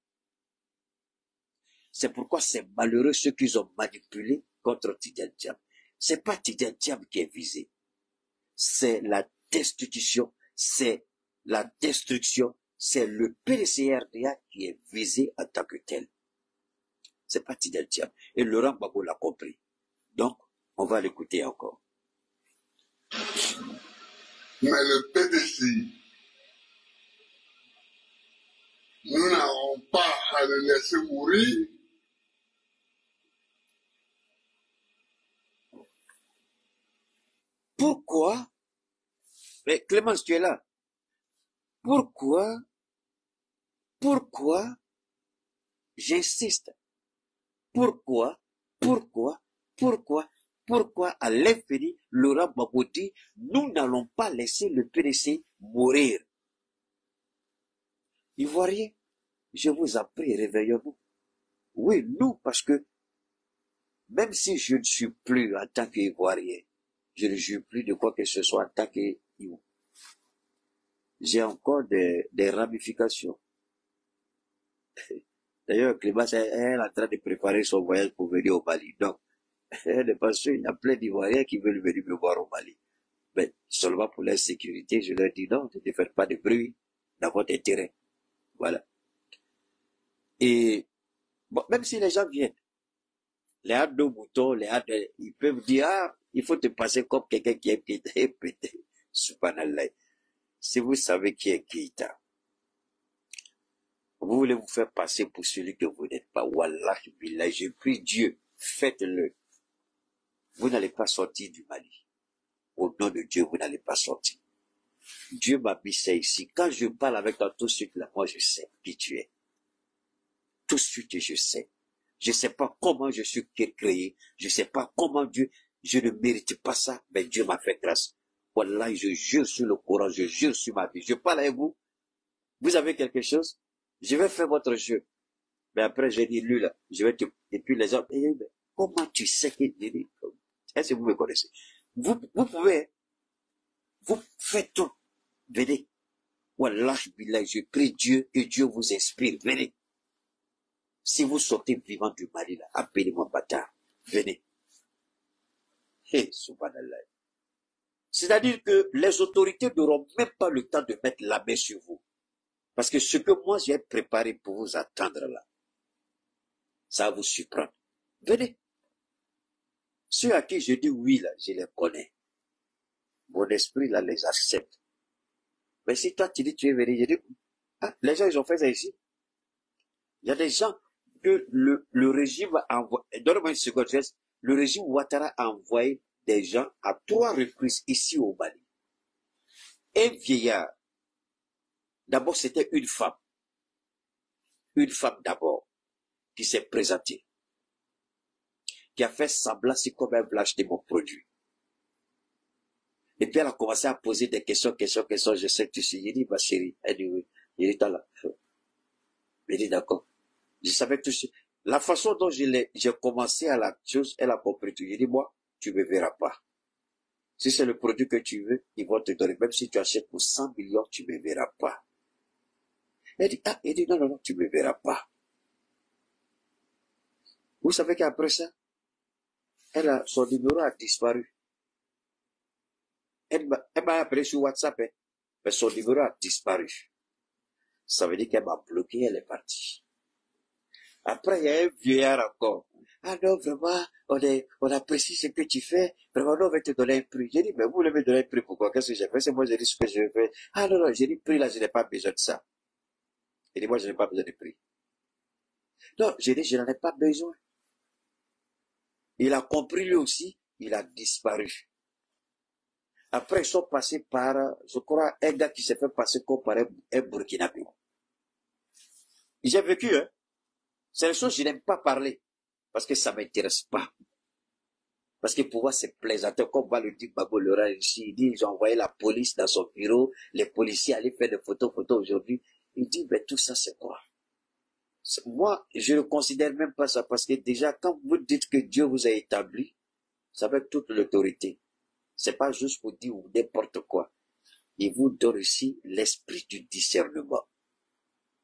C'est pourquoi c'est malheureux ceux qu'ils ont manipulé contre Tidiane Diam. C'est pas Tidiane Diam qui est visé. C'est la destitution, c'est la destruction, c'est le PDC-RDA qui est visé en tant que tel. C'est pas Tidiane Diam. Et Laurent Gbagbo l'a compris. Donc, on va l'écouter encore. Mais le PDC, nous n'avons pas à le laisser mourir. Pourquoi? Mais Clémence, tu es là. Pourquoi, j'insiste, pourquoi à l'infini, Laurent Gbagbo dit, nous n'allons pas laisser le PDC mourir. Ivoiriens, je vous en prie, réveillons-nous. Oui, nous, parce que même si je ne suis plus en tant qu'Ivoirien, je ne joue plus de quoi que ce soit en tant qu'Ivoirien. J'ai encore des ramifications. D'ailleurs, Clémence est en train de préparer son voyage pour venir au Mali. Donc, elle n'est pas sûre, il y a plein d'Ivoiriens qui veulent venir me voir au Mali. Mais seulement pour la sécurité, je leur dis non, ne faites pas de bruit dans votre intérêt. Voilà. Et bon, même si les gens viennent, les hâtes de moutons, ils peuvent dire, ah, il faut te passer comme quelqu'un qui est pété. Subhanallah. Si vous savez qui est Keïta, vous voulez vous faire passer pour celui que vous n'êtes pas. Wallah, billah, je prie Dieu, faites-le. Vous n'allez pas sortir du Mali. Au nom de Dieu, vous n'allez pas sortir. Dieu m'a mis ça ici. Quand je parle avec toi tout de suite, là, moi je sais qui tu es. Tout de suite, je sais. Je ne sais pas comment je suis créé. Je ne sais pas comment Dieu, je ne mérite pas ça, mais Dieu m'a fait grâce. Wallah, je jure sur le Coran, je jure sur ma vie. Je parle avec vous. Vous avez quelque chose? Je vais faire votre jeu. Mais après, j'ai dit, lui, là, je vais te... Et puis les autres, mais comment tu sais qu'il dit? Est-ce que vous me connaissez? Vous pouvez, vous faites tout. Venez. Wallah, billah, je prie Dieu, que Dieu vous inspire. Venez. Si vous sortez vivant du Mali, là, appelez-moi bâtard. Venez. Hé, subhanallah. C'est-à-dire que les autorités n'auront même pas le temps de mettre la main sur vous. Parce que ce que moi j'ai préparé pour vous attendre là, ça va vous surprendre. Venez. Ceux à qui je dis oui là, je les connais. Mon esprit là les accepte. Mais si toi tu dis tu es venu, je dis, ah, les gens ils ont fait ça ici. Il y a des gens que le régime a envoyé, donne-moi une seconde, le régime Ouattara a envoyé des gens à 3 reprises ici au Mali. Un vieillard. D'abord, c'était une femme d'abord, qui s'est présentée, qui a fait semblant si comme elle voulait acheter mon produit. Et puis elle a commencé à poser des questions, je sais que tu sais, il dit, ma chérie, elle dit oui, il est là. Il dit d'accord. Je savais tout ça. La façon dont j'ai commencé à la chose, elle a compris tout. Il dit, moi, tu ne me verras pas. Si c'est le produit que tu veux, ils vont te donner. Même si tu achètes pour 100 millions, tu ne me verras pas. Elle dit, ah, il dit, non, tu ne me verras pas. Vous savez qu'après ça, son numéro a disparu. Elle m'a appelé sur WhatsApp, hein, mais son numéro a disparu. Ça veut dire qu'elle m'a bloqué, elle est partie. Après, il y a un vieillard encore. Ah non, vraiment, on apprécie ce que tu fais. Vraiment, non, on va te donner un prix. J'ai dit, mais vous voulez me donner un prix pourquoi? Qu'est-ce que j'ai fait? C'est moi, j'ai dit ce que je fais. Ah non, j'ai dit, prix là, je n'ai pas besoin de ça. Il dit, moi, je n'ai pas besoin de prix. Non, j'ai dit, je n'en ai pas besoin. Il a compris lui aussi, il a disparu. Après, ils sont passés par, je crois, un gars qui s'est fait passer comme par un Burkinabé. J'ai vécu, hein. C'est les choses que je n'aime pas parler. Parce que ça ne m'intéresse pas. Parce que pour moi, c'est plaisanteur. Comme va le dire Babo Laurent ici, il dit, ils ont envoyé la police dans son bureau, les policiers allaient faire des photos aujourd'hui. Il dit, mais tout ça, c'est quoi? Moi, je ne considère même pas ça parce que déjà, quand vous dites que Dieu vous a établi, c'est avec toute l'autorité. C'est pas juste pour dire ou n'importe quoi. Il vous donne aussi l'esprit du discernement.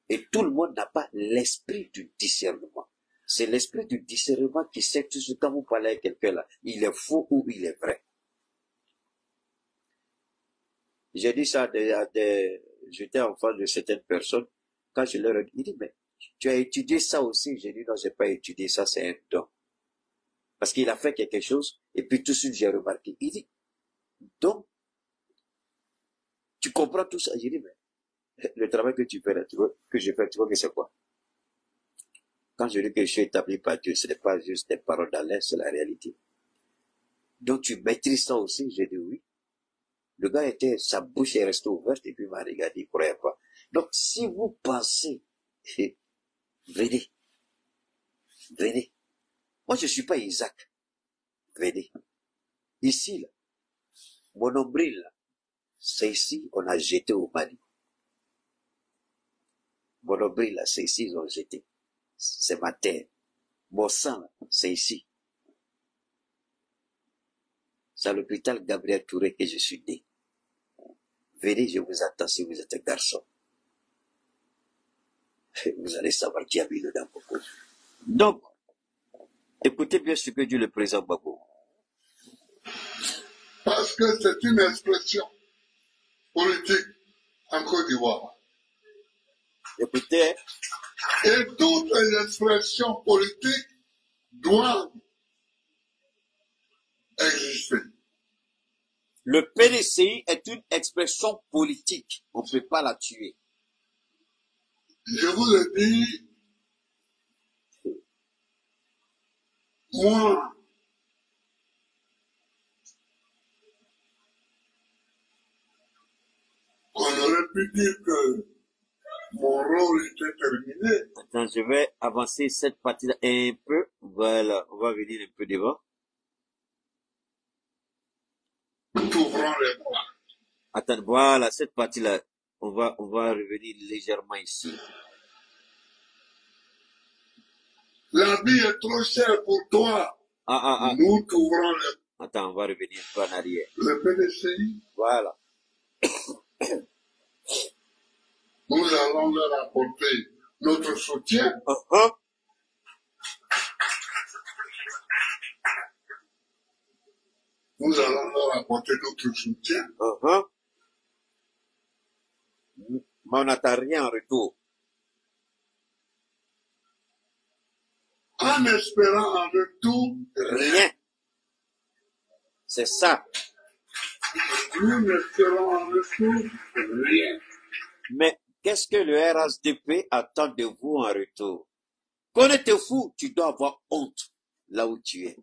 Et tout le monde n'a pas l'esprit du discernement. C'est l'esprit du discernement qui sait tout ce quand vous parlez à quelqu'un là. Il est faux ou il est vrai. J'ai dit ça j'étais en face de certaines personnes. Quand je leur ai dit, il dit, mais tu as étudié ça aussi? J'ai dit, non, j'ai pas étudié ça, c'est un don. Parce qu'il a fait quelque chose, et puis tout de suite, j'ai remarqué. Il dit, donc, tu comprends tout ça? J'ai dit, mais le travail que tu fais là, tu vois, que je fais, tu vois que c'est quoi? Quand je dis que je suis établi par Dieu, ce n'est pas juste des paroles dans l'air, c'est la réalité. Donc tu maîtrises ça aussi? J'ai dit oui. Le gars sa bouche est restée ouverte et puis il m'a regardé, il ne croyait pas. Donc si vous pensez, venez, venez. Moi je ne suis pas Isaac. Venez. Ici, là, mon nombril, là, c'est ici, on a jeté au Mali. Mon nombril, là, c'est ici, ils ont jeté. C'est ma terre. Mon sang, c'est ici. C'est à l'hôpital Gabriel Touré que je suis né. Venez, je vous attends si vous êtes un garçon. Vous allez savoir qui a mis dedans beaucoup. Donc, écoutez bien ce que dit le président Gbagbo. Parce que c'est une expression politique en Côte d'Ivoire. Écoutez. Et toutes les expressions politiques doivent exister. Le PDCI est une expression politique. On ne peut pas la tuer. Je vous ai dit, moi, on aurait pu dire que mon rôle était terminé. Attends, je vais avancer cette partie-là un peu. Voilà, on va venir un peu devant. Nous ouvrons les bras. Attends, voilà, cette partie-là, on va revenir légèrement ici. La vie est trop chère pour toi. Nous ouvrons les bras. Attends, on va revenir un peu en arrière. Le PDCI. Voilà. Nous allons leur apporter notre soutien. Nous allons leur apporter notre soutien. Mais on n'attend rien en retour. En espérant en retour rien. C'est ça. Nous n'espérons en retour rien. Mais qu'est-ce que le RHDP attend de vous en retour? Quand on est fou, tu dois avoir honte là où tu es.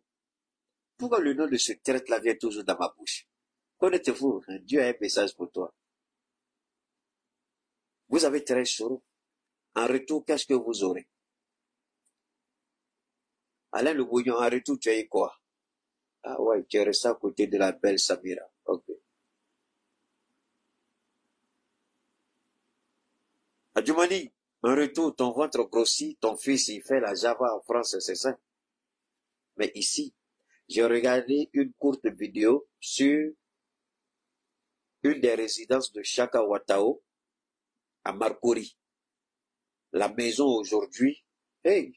Pourquoi le nom de ce traître-là vient toujours dans ma bouche? Quand on est fou, Dieu a un message pour toi. Vous avez très chaud. En retour, qu'est-ce que vous aurez? Alain Le Bouillon, en retour, tu as eu quoi? Ah ouais, tu es resté à côté de la belle Samira. Ok. Adjoumani, en retour, ton ventre grossit, ton fils, il fait la Java en France, c'est ça. Mais ici, j'ai regardé une courte vidéo sur une des résidences de Chaka Watao à Marcory. La maison aujourd'hui, hey,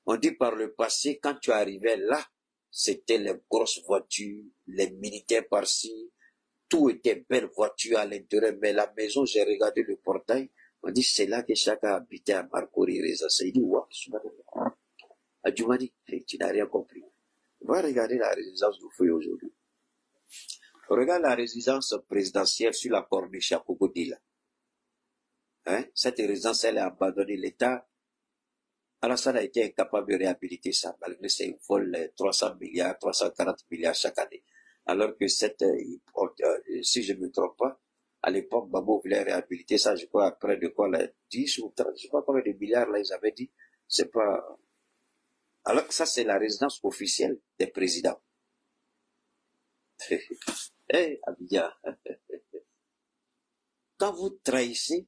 on dit par le passé, quand tu arrivais là, c'était les grosses voitures, les militaires par-ci, tout était belle voiture à l'intérieur, mais la maison, j'ai regardé le portail, on dit c'est là que Chaka habitait à Marcory. Il dit, waouh, Adjoumani, tu n'as rien compris. Va regarder la résidence du feu aujourd'hui. Regarde la résidence présidentielle sur la corniche à Kokodila. Hein? Cette résidence, elle a abandonné l'État. Alassane a été incapable de réhabiliter ça, malgré ses vols 300 milliards, 340 milliards chaque année. Alors que si je ne me trompe pas, à l'époque, Babo voulait réhabiliter ça, je crois, après de quoi, là, 10 ou 30, je sais pas combien de milliards, là, ils avaient dit. C'est pas... Alors que ça, c'est la résidence officielle des présidents. Abidjan. Quand vous trahissez,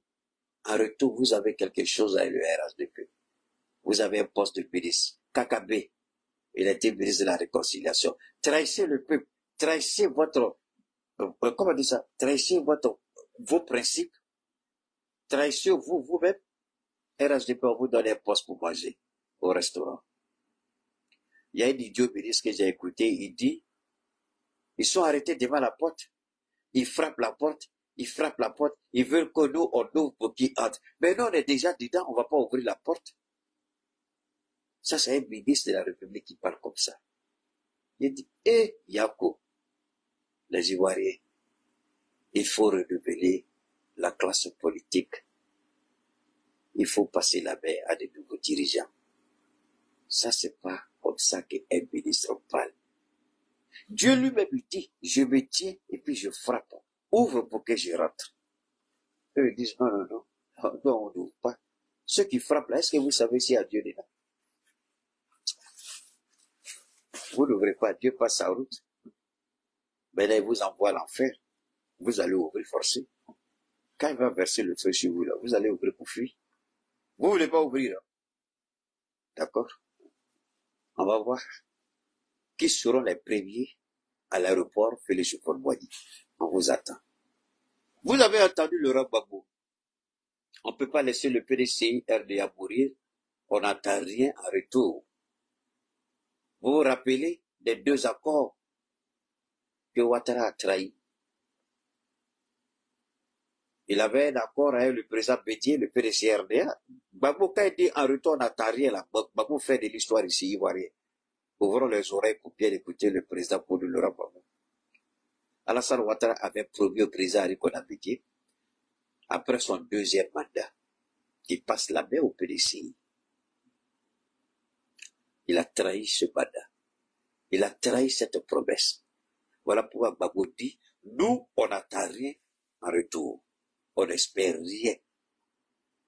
en retour, vous avez quelque chose à l'URHDP. Vous avez un poste de ministre. Kakabe, il a été ministre de la Réconciliation. Trahissez le peuple. Trahissez votre... comment on dit ça? Trahissez vos principes. Trahissez vous-même. RHDP, on vous donne un poste pour manger au restaurant. Il y a un idiot ministre que j'ai écouté, il dit, ils sont arrêtés devant la porte. Ils frappent la porte. Ils frappent la porte. Ils veulent que nous, on ouvre pour qu'ils entrent. Mais nous, on est déjà dedans, on ne va pas ouvrir la porte. Ça, c'est un ministre de la République qui parle comme ça. Il dit, Yako, les Ivoiriens, il faut renouveler la classe politique. Il faut passer la main à de nouveaux dirigeants. Ça, c'est pas comme ça qu'un ministre parle. Dieu lui-même dit, je me tiens et puis je frappe. Ouvre pour que je rentre. Eux ils disent, non, on n'ouvre pas. Ceux qui frappent là, est-ce que vous savez s'il y a Dieu dedans? Vous n'ouvrez pas, Dieu passe sa route. Mais là, il vous envoie à l'enfer. Vous allez ouvrir forcé. Quand il va verser le feu sur vous, là, vous allez ouvrir pour fuir. Vous ne voulez pas ouvrir, là. D'accord? On va voir qui seront les premiers à l'aéroport Félix Houphouët-Boigny. On vous attend. Vous avez entendu Laurent Gbagbo. On ne peut pas laisser le PDCI RDA mourir. On n'entend rien en retour. Vous vous rappelez des 2 accords que Ouattara a trahis. Il avait un accord avec le président Bédier, le PDCI RDA. Gbagbo, quand il dit en retour, on n'entend rien là. Gbagbo fait de l'histoire ici, ivoirien. Ouvrons les oreilles pour bien écouter le président pour Laurent Gbagbo. Alassane Ouattara avait promis au président Aliko Bédier, après son 2e mandat, qu'il passe la main au PDCI. Il a trahi ce mandat. Il a trahi cette promesse. Voilà pourquoi Gbagbo dit, nous, on n'attend rien en retour. On n'espère rien.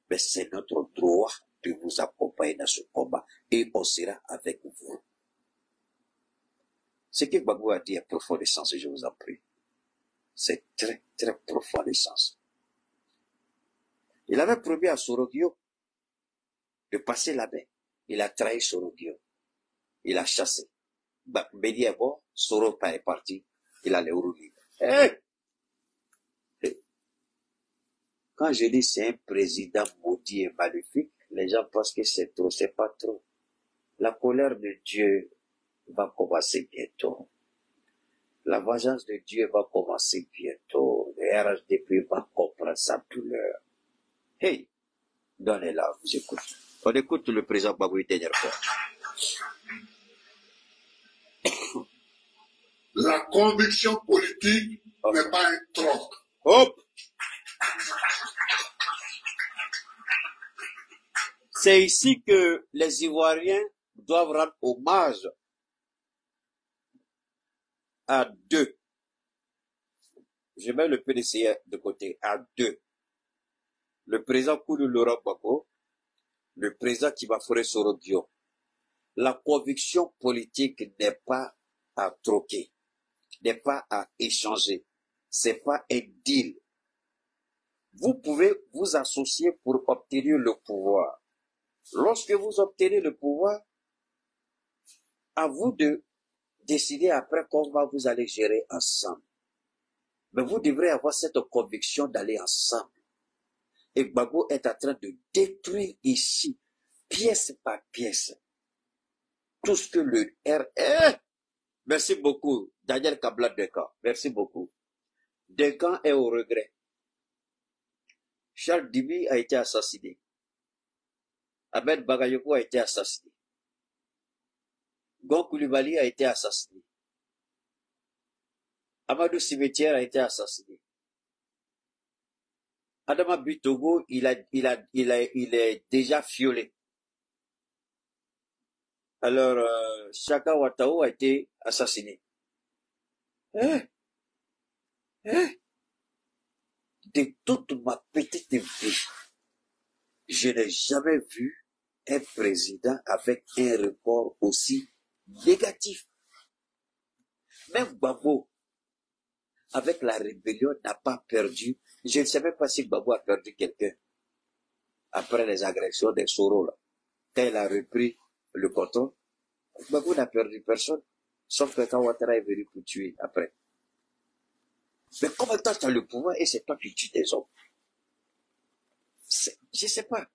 Mais c'est notre droit de vous accompagner dans ce combat et on sera avec vous. Ce que Gbagbo a dit est profond de sens, je vous en prie. C'est très, très profond de sens. Il avait promis à Sorogio de passer la main. Il a trahi Sorogio. Il a chassé. Bédi est mort, Soro est parti. Il a les roues libres. Quand je dis c'est un président maudit et maléfique, les gens pensent que c'est trop, c'est pas trop. La colère de Dieu va commencer bientôt. La vengeance de Dieu va commencer bientôt. Le RHDP va comprendre sa douleur. Hey, donnez-la, vous écoute. On écoute le président Gbagbo une dernière fois. La conviction politique n'est pas un troc. Hop! C'est ici que les Ivoiriens doivent rendre hommage à 2. Je mets le PDCI de côté, à 2. Le président Koudou Laurent Gbagbo, le président Kibafouré Sorogio. La conviction politique n'est pas à troquer, n'est pas à échanger. C'est pas un deal. Vous pouvez vous associer pour obtenir le pouvoir. Lorsque vous obtenez le pouvoir, à vous de décider après comment vous allez gérer ensemble. Mais vous devrez avoir cette conviction d'aller ensemble. Et Gbagbo est en train de détruire ici, pièce par pièce, tout ce que le RR... Merci beaucoup, Daniel Kabla Dekan. Merci beaucoup. Dekan est au regret. Charles Dibi a été assassiné. Ahmed Bagayoko a été assassiné. Gon Koulibaly a été assassiné. Amadou Cimetière a été assassiné. Adama Bitogo, il est déjà fiolé. Alors, Chaka Watao a été assassiné. Hein? Hein? De toute ma petite vie, je n'ai jamais vu un président avec un record aussi négatif. Même Gbagbo, avec la rébellion, n'a pas perdu. Je ne sais même pas si Gbagbo a perdu quelqu'un après les agressions des Soro. Là. Quand il a repris le coton, Gbagbo n'a perdu personne. Sauf que quand Ouattara est venu pour tuer après. Mais comment tu as le pouvoir et c'est toi qui tues des hommes? Je ne sais pas.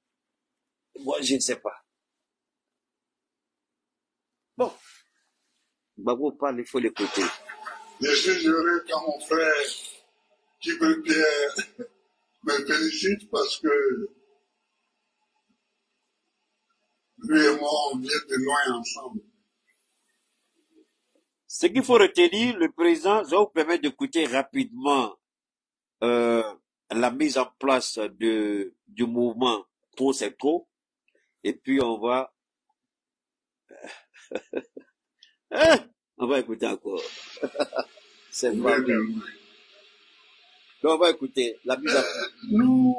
Moi, je ne sais pas. Bon. Gbagbo parle, il faut l'écouter. Je suis heureux quand mon frère Djibril Pierre me félicite parce que lui et moi, on vient de loin ensemble. Ce qu'il faut retenir, le président, je vais vous permettre d'écouter rapidement la mise en place du mouvement Trop c'est trop. Et puis on va... on va écouter encore. C'est pas vrai. Donc on va écouter la mise en place. Nous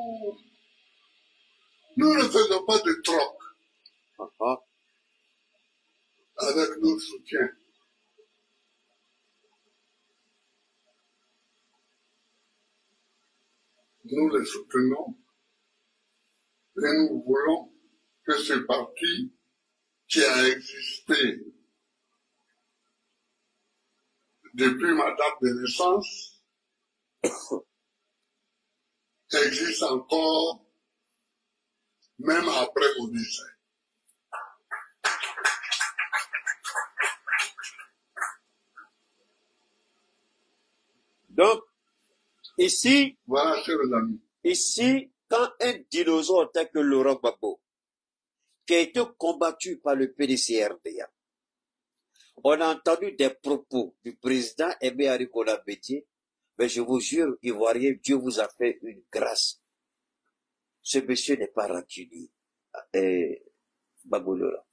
ne faisons pas de troc avec nos soutiens. Nous les soutenons et nous voulons que ce parti qui a existé depuis ma date de naissance existe encore même après mon décès. Donc, ici, Voilà, chers amis. Ici, quand un dinosaure tel que Laurent Gbagbo, qui a été combattu par le PDC-RDA, on a entendu des propos du président Aimé Arikola Bédié, mais je vous jure, Ivoirien, Dieu vous a fait une grâce. Ce monsieur n'est pas rancunier. Gbagbo Laurent.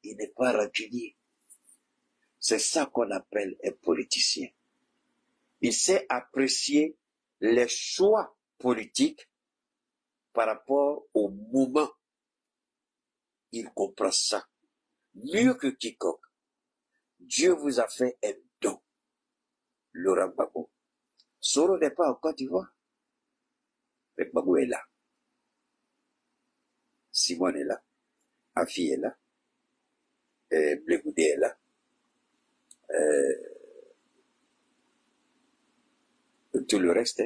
Il n'est pas rancunier. C'est ça qu'on appelle un politicien. Il sait apprécier les choix politiques par rapport au moment. Il comprend ça mieux que quiconque. Dieu vous a fait un don, Laurent Gbagbo. Soro n'est pas en Côte d'Ivoire, mais Gbagbo est là. Simone est là. Afi est là. Blegoudé est là. Tout le reste,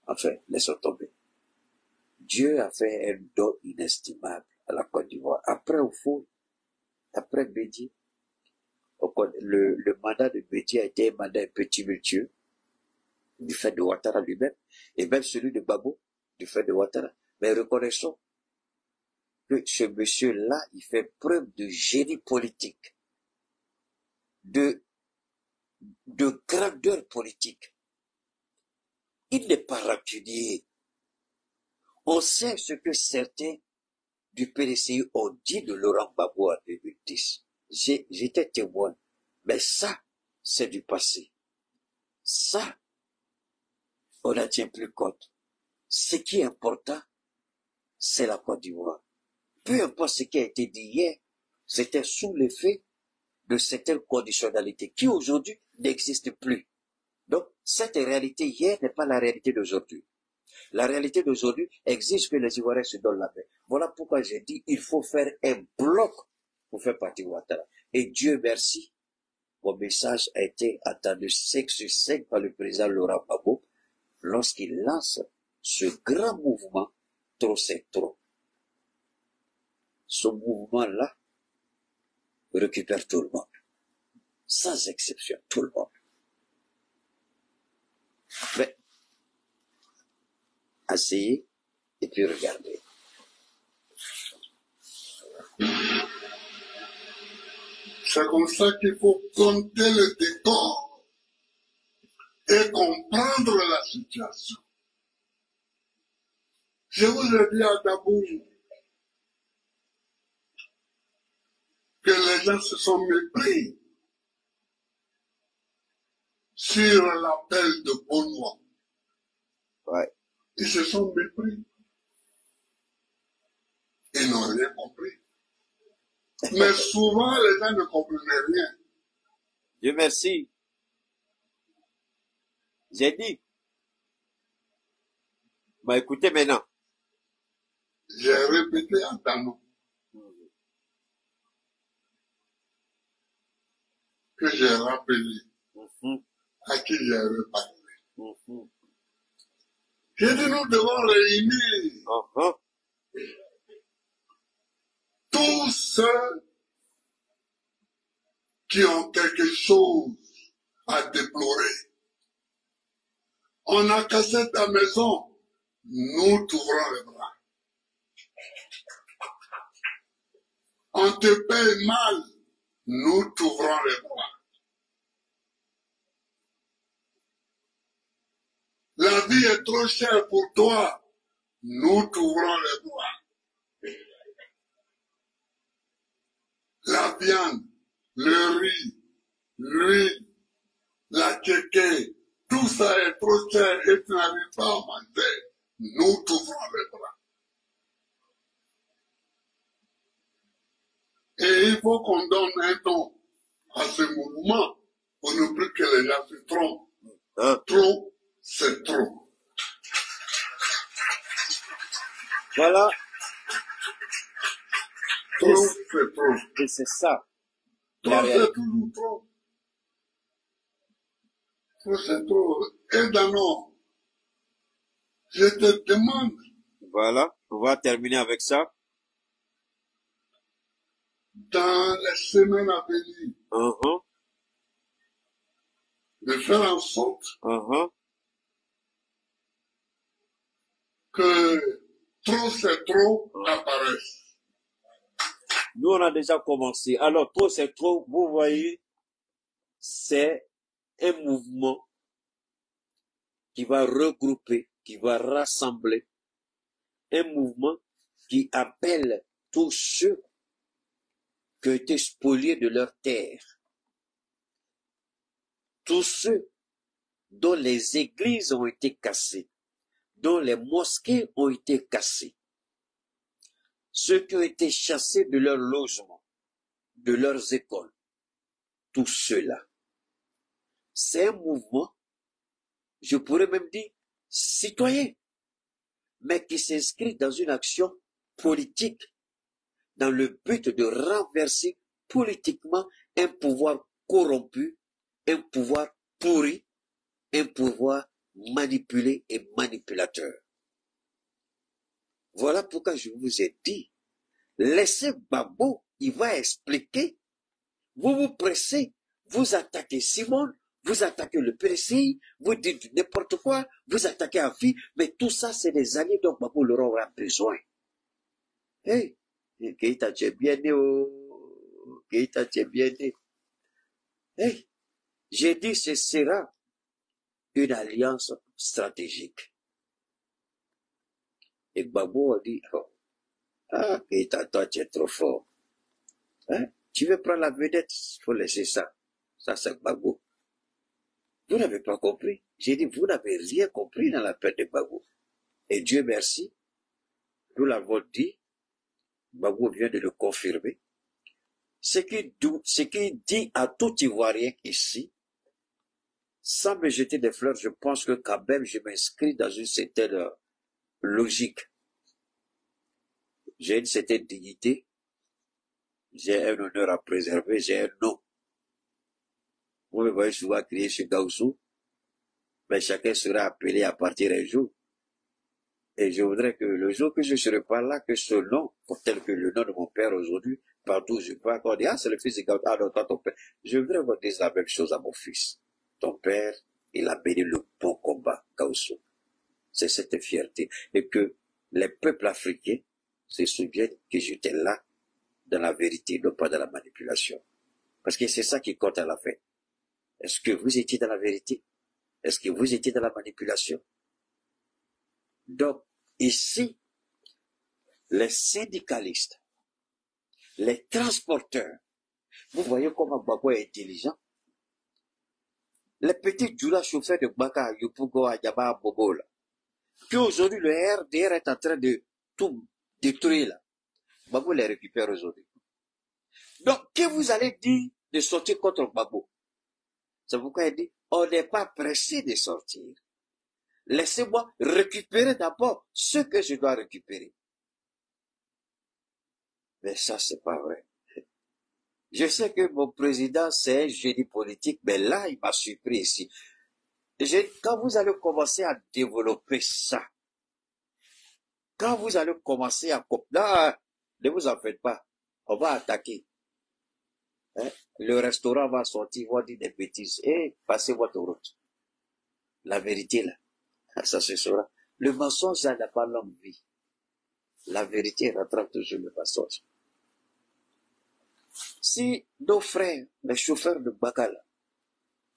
enfin, laissons tomber. Dieu a fait un don inestimable à la Côte d'Ivoire. Après, au fond, après Bédié, le mandat de Bédié a été un mandat un peu tumultueux, du fait de Ouattara lui-même, et même celui de Gbagbo, du fait de Ouattara. Mais reconnaissons que ce monsieur-là, il fait preuve de génie politique, de grandeur politique. Il n'est pas rancunier. On sait ce que certains du PDCI ont dit de Laurent Gbagbo en 2010. J'étais témoin. Mais ça, c'est du passé. Ça, on n'en tient plus compte. Ce qui est important, c'est la Côte d'Ivoire. Peu importe ce qui a été dit hier, c'était sous l'effet de certaines conditionnalités qui aujourd'hui n'existent plus. Donc, cette réalité hier n'est pas la réalité d'aujourd'hui. La réalité d'aujourd'hui exige que les Ivoiriens se donnent la main. Voilà pourquoi j'ai dit il faut faire un bloc pour faire partie Ouattara. Et Dieu merci, mon message a été entendu 5 sur 5 par le président Laurent Gbagbo lorsqu'il lance ce grand mouvement Trop c'est trop. Ce mouvement-là récupère tout le monde. Sans exception, tout le monde. Mais, asseyez et puis regardez. C'est comme ça qu'il faut compter le décor et comprendre la situation. Je vous ai dit à Dabou que les gens se sont mépris sur l'appel de Benoît. Ouais. Ils se sont mépris. Ils n'ont rien compris. Mais souvent, les gens ne comprenaient rien. Dieu merci. J'ai dit. Bah écoutez maintenant. J'ai répété à Dano que j'ai rappelé à qui j'ai reparlé. J'ai dit, nous devons réunir tous ceux qui ont quelque chose à déplorer. On a cassé ta maison, nous t'ouvrons les bras. On te paye mal, nous t'ouvrons les bras. La vie est trop chère pour toi, nous t'ouvrons les bras. La viande, le riz, l'huile, la tchéké, tout ça est trop cher et tu n'arrives pas à manger, nous t'ouvrons les bras. Et il faut qu'on donne un nom à ce mouvement pour ne plus que les gens se trompent. Trop, c'est trop. Voilà. Trop, c'est trop. Et c'est ça. Trop, c'est toujours trop. Trop, c'est trop. Et Dano, je te demande. Voilà. On va terminer avec ça. Dans les semaines à venir, de faire en sorte que trop c'est trop apparaisse. Nous, on a déjà commencé. Alors, trop c'est trop, vous voyez, c'est un mouvement qui va regrouper, qui va rassembler, un mouvement qui appelle tous ceux qui ont été spoliés de leur terre, tous ceux dont les églises ont été cassées, dont les mosquées ont été cassées, ceux qui ont été chassés de leur logement, de leurs écoles, tout cela. C'est un mouvement, je pourrais même dire, citoyen, mais qui s'inscrit dans une action politique, dans le but de renverser politiquement un pouvoir corrompu, un pouvoir pourri, un pouvoir manipulé et manipulateur. Voilà pourquoi je vous ai dit, laissez Gbagbo, il va expliquer. Vous vous pressez, vous attaquez Simone, vous attaquez le PCI, vous dites n'importe quoi, vous attaquez Afi, mais tout ça, c'est des alliés dont Gbagbo leur aura besoin. Hey, Keïta, tu es bien né, oh. Keïta, tu es bien né. Hey, j'ai dit ce sera une alliance stratégique. Et Gbagbo a dit, oh, ah, Keïta, toi, tu es trop fort. Hein? Tu veux prendre la vedette, il faut laisser ça. Ça, c'est Gbagbo. Vous n'avez pas compris. J'ai dit, vous n'avez rien compris dans la paix de Gbagbo. Et Dieu merci, nous l'avons dit, Gbagbo vient de le confirmer. Ce qui dit à tout Ivoirien ici, sans me jeter des fleurs, je pense que quand même je m'inscris dans une certaine logique. J'ai une certaine dignité, j'ai un honneur à préserver, j'ai un nom. Vous me voyez souvent crier sur Gaussou, mais chacun sera appelé à partir un jour. Et je voudrais que le jour que je ne serai pas là, que ce nom, tel que le nom de mon père aujourd'hui, partout où je parle, on dit, ah, c'est le fils de Gaussou, ah non, toi, ton père. Je voudrais qu'on dise la même chose à mon fils. Ton père, il a béni le bon combat, Gaussou. C'est cette fierté. Et que les peuples africains se souviennent que j'étais là, dans la vérité, non pas dans la manipulation. Parce que c'est ça qui compte à la fin. Est-ce que vous étiez dans la vérité? Est-ce que vous étiez dans la manipulation? Donc, ici, les syndicalistes, les transporteurs, vous voyez comment Gbagbo est intelligent. les petits Djoula chauffeurs de Baka, Yopugo, Adjaba, Bobo, là, qu'aujourd'hui le RDR est en train de tout détruire, là. Gbagbo les récupère aujourd'hui. Donc, que vous allez dire de sortir contre Gbagbo? C'est pourquoi il dit, on n'est pas pressé de sortir. Laissez-moi récupérer d'abord ce que je dois récupérer. Mais ça, c'est pas vrai. Je sais que mon président, c'est un génie politique, mais là, il m'a surpris ici. Quand vous allez commencer à développer ça, quand vous allez commencer à... Non, ne vous en faites pas. On va attaquer. Hein? Le restaurant va sortir, va dire des bêtises. Et passez votre route. La vérité, là, ça se saura. Le mensonge, ça n'a pas longue vie. La vérité rattrape toujours le mensonge. Si nos frères, les chauffeurs de Bakala,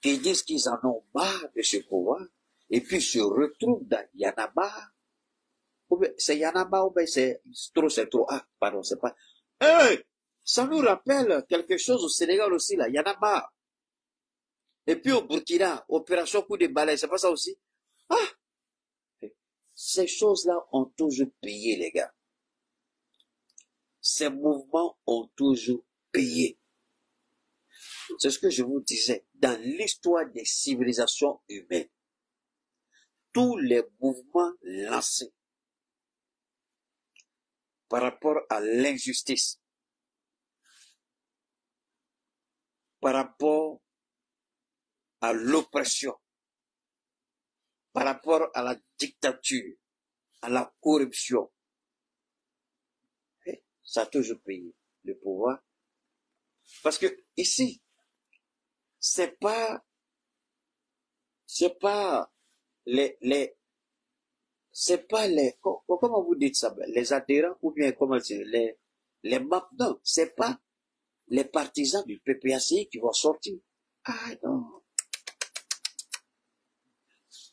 qui disent qu'ils en ont marre de ce pouvoir, et puis se retrouvent dans Yanaba, c'est Yanaba ou bien c'est trop, ah, pardon, c'est pas, hey, ça nous rappelle quelque chose au Sénégal aussi, là, Yanaba. Et puis au Burkina, opération coup de balai, c'est pas ça aussi? Ah! Ces choses-là ont toujours payé, les gars. Ces mouvements ont toujours payé. C'est ce que je vous disais. Dans l'histoire des civilisations humaines, tous les mouvements lancés par rapport à l'injustice, par rapport à l'oppression, par rapport à la dictature, à la corruption, ça a toujours payé le pouvoir. Parce que ici, c'est pas comment vous dites ça, les adhérents ou bien comment dire, les membres, non, c'est pas les partisans du PPACI qui vont sortir. Ah non.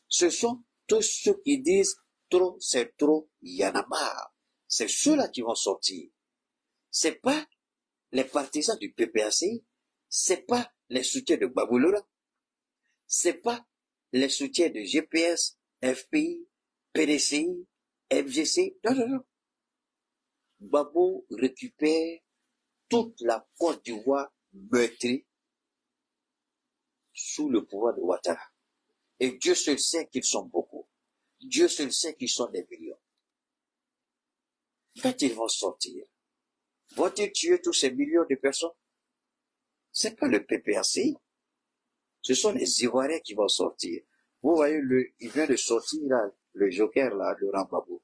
Ce sont tous ceux qui disent trop, c'est trop, il y en a marre. C'est ceux-là qui vont sortir. C'est pas les partisans du PPACI, c'est pas les soutiens de Gbagbo Laurent, c'est pas les soutiens de GPS, FPI, PDCI, FGC, non. Gbagbo récupère toute la Côte d'Ivoire meurtrie sous le pouvoir de Ouattara. Et Dieu seul sait qu'ils sont beaucoup. Dieu seul sait qu'ils sont des millions. Quand ils vont sortir, vont-ils tuer tous ces millions de personnes? C'est pas le PPACI. Ce sont les Ivoiriens qui vont sortir. Vous voyez, il vient de sortir là, le joker là, de Rambabou.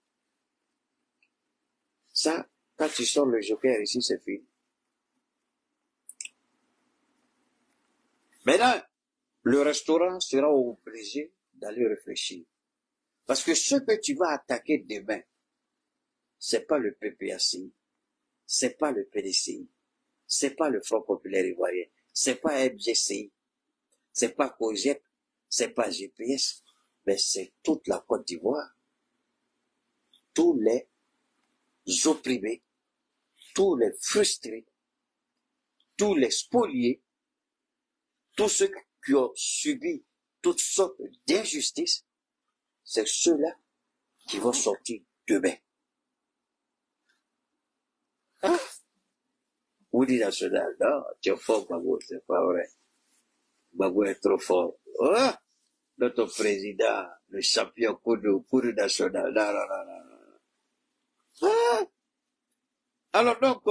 Ça, quand tu sors le joker ici, c'est fini. Maintenant, le restaurant sera obligé d'aller réfléchir. Parce que ce que tu vas attaquer demain, c'est pas le PPACI, c'est pas le PDCI, c'est pas le Front Populaire Ivoirien, c'est pas FGCI, c'est pas COGEP, c'est pas GPS, mais c'est toute la Côte d'Ivoire. Tous les opprimés, tous les frustrés, tous les spoliés, tous ceux qui ont subi toutes sortes d'injustices, c'est ceux-là qui vont sortir demain. Ah! Oudi national, non, tu es fort, Gbagbo, c'est pas vrai. Gbagbo est trop fort. Oh! Notre président, le champion Koudou national, non. Ah! Alors donc,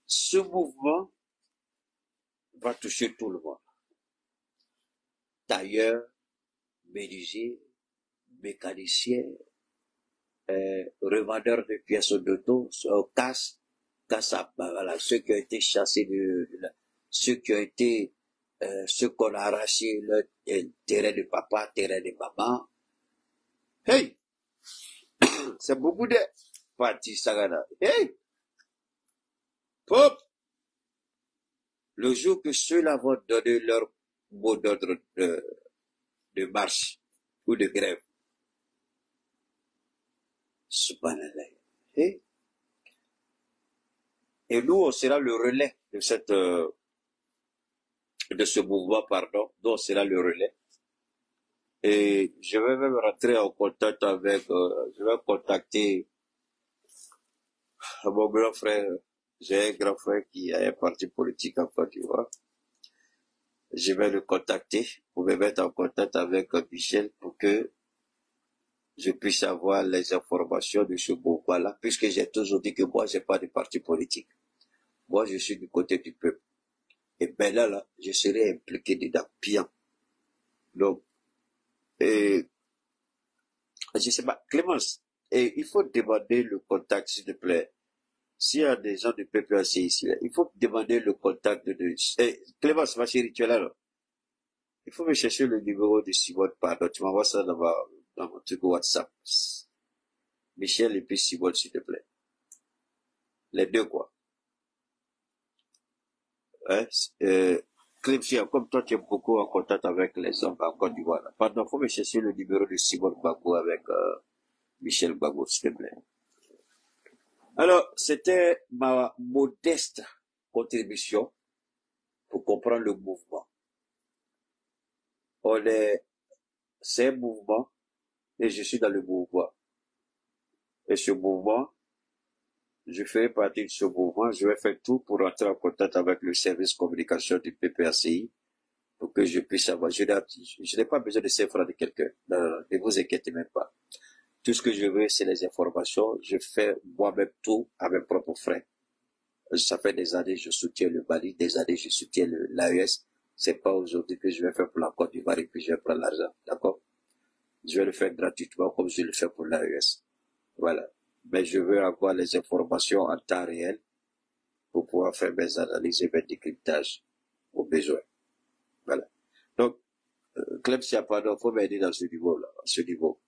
ce mouvement va toucher tout le monde. Tailleurs, menuisiers, mécaniciens, revendeurs de pièces d'auto, casse voilà, ceux qui ont été chassés ceux qui ont été, ceux qu'on a arraché le terrain de papa, terrain de maman. Hey! C'est beaucoup de partis, Sagana. Hey! Pop! Le jour que ceux-là vont donner leur mot d'ordre de marche ou de grève, subhanallah. Hey! Et nous, on sera le relais de cette de ce mouvement, pardon, dont sera le relais. Et je vais même rentrer en contact avec, je vais contacter mon grand frère. J'ai un grand frère qui a un parti politique en Côte d'Ivoire. Je vais le contacter pour me mettre en contact avec Michel pour que je puisse avoir les informations de ce mouvement-là, puisque j'ai toujours dit que moi, j'ai pas de parti politique. Moi, je suis du côté du peuple. Et ben là, je serai impliqué dedans, bien. Donc, je sais pas, Clémence, il faut demander le contact, s'il te plaît. S'il y a des gens du PPAC ici, il faut demander le contact de... Clémence, ma chérie, tu es là, là. Il faut me chercher le numéro de Simone, pardon, tu m'envoies ça dans mon truc WhatsApp. Michel et puis Simone, s'il te plaît. Les deux, quoi. Hein? Clémcia, comme toi, tu es beaucoup en contact avec les hommes en Côte d'Ivoire. Pardon, faut me chercher le numéro de Simone Gbagbo avec Michel Gbagbo, s'il te plaît. Alors, c'était ma modeste contribution pour comprendre le mouvement. C'est un mouvement et je suis dans le mouvement. Et ce mouvement, je ferai partie de ce mouvement, je vais faire tout pour entrer en contact avec le service communication du PPACI pour que je puisse avoir, je n'ai pas besoin de ces francs de quelqu'un. Non, non, ne vous inquiétez même pas. Tout ce que je veux, c'est les informations. Je fais moi-même tout à mes propres frais. Ça fait des années, je soutiens le Mali, des années, je soutiens l'AES. C'est pas aujourd'hui que je vais faire pour la Côte d'Ivoire et puis je vais prendre l'argent. D'accord? Je vais le faire gratuitement comme je le fais pour l'AES. Voilà. Mais je veux avoir les informations en temps réel pour pouvoir faire mes analyses et mes décryptages au besoin. Voilà. Donc, Clem, s'il n'y a pas d'enfant, faut m'aider dans ce niveau-là, à ce niveau.